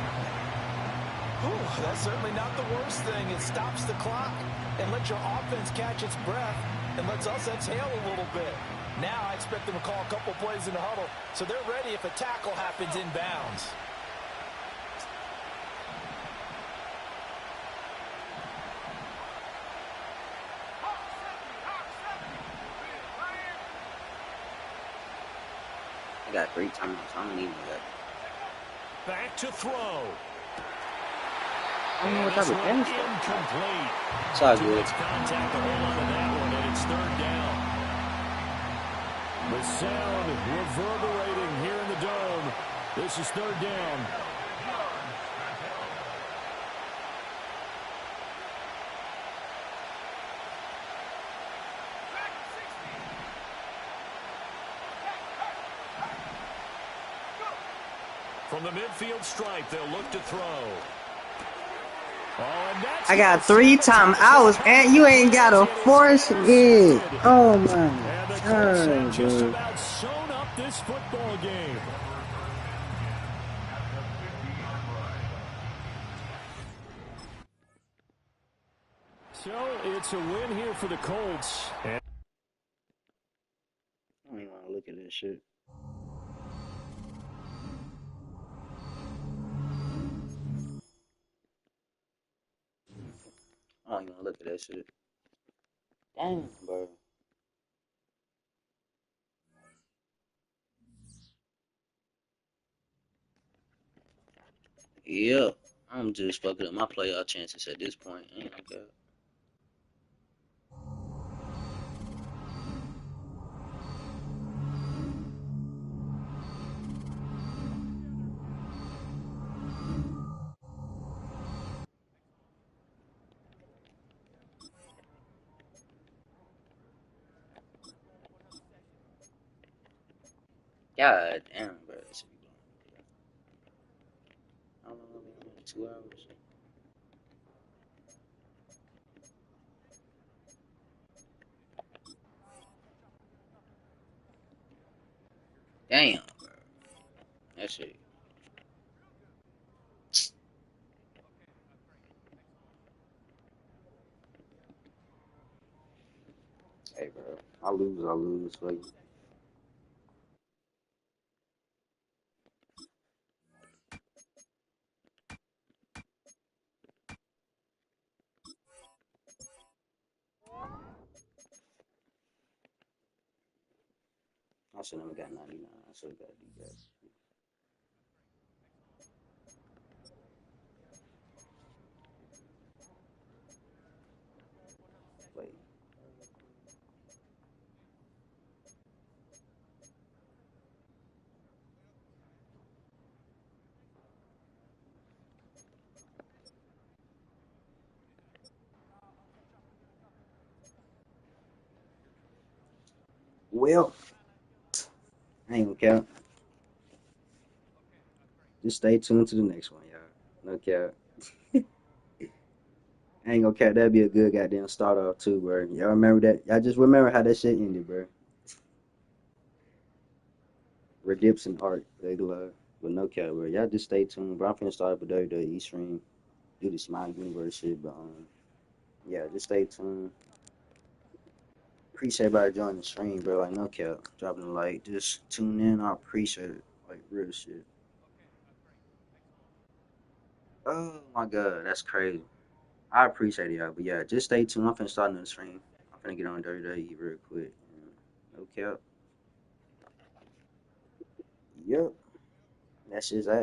Ooh, that's certainly not the worst thing. It stops the clock and lets your offense catch its breath and lets us exhale a little bit. Now I expect them to call a couple plays in the huddle, so they're ready if a tackle happens inbounds. I got 3 times. I don't need that. Back to throw. I don't know what type of pass. Incomplete. It's all good. Contact the hold on to that one, and it's 3rd down. The sound reverberating here in the dome. This is 3rd down. From the midfield stripe, they'll look to throw. I got 3 timeouts, and you ain't got to force it. Oh my God, just about sewn up this football game. So it's a win here for the Colts. I don't even want to look at this shit. I don't even look at that shit. Damn, bro. Yeah, I'm just fucking up my playoff chances at this point. Ain't no God. God damn, bro. This should be going. How long have we been? 2 hours? Damn, bro. That shit. Hey, bro. I lose for you. I should never got 99. I should have got D. Wait. Well, I ain't gonna count. Just stay tuned to the next one, y'all. No cap. I ain't gonna care. That'd be a good goddamn start off too, bro. Y'all remember that? Y'all just remember how that shit ended, bro. Redemption arc, they love. But no cap, bro. Y'all just stay tuned, bro. I'm finna start up a WWE stream. Do the Smile Universe shit, but yeah, just stay tuned. Appreciate everybody joining the stream, bro. Like no cap, dropping a like, just tune in. I appreciate it, like real shit. Oh my god, that's crazy. I appreciate y'all, but yeah, just stay tuned. I'm finna start another stream. I'm finna get on WWE real quick. No cap. Yep, that's just that.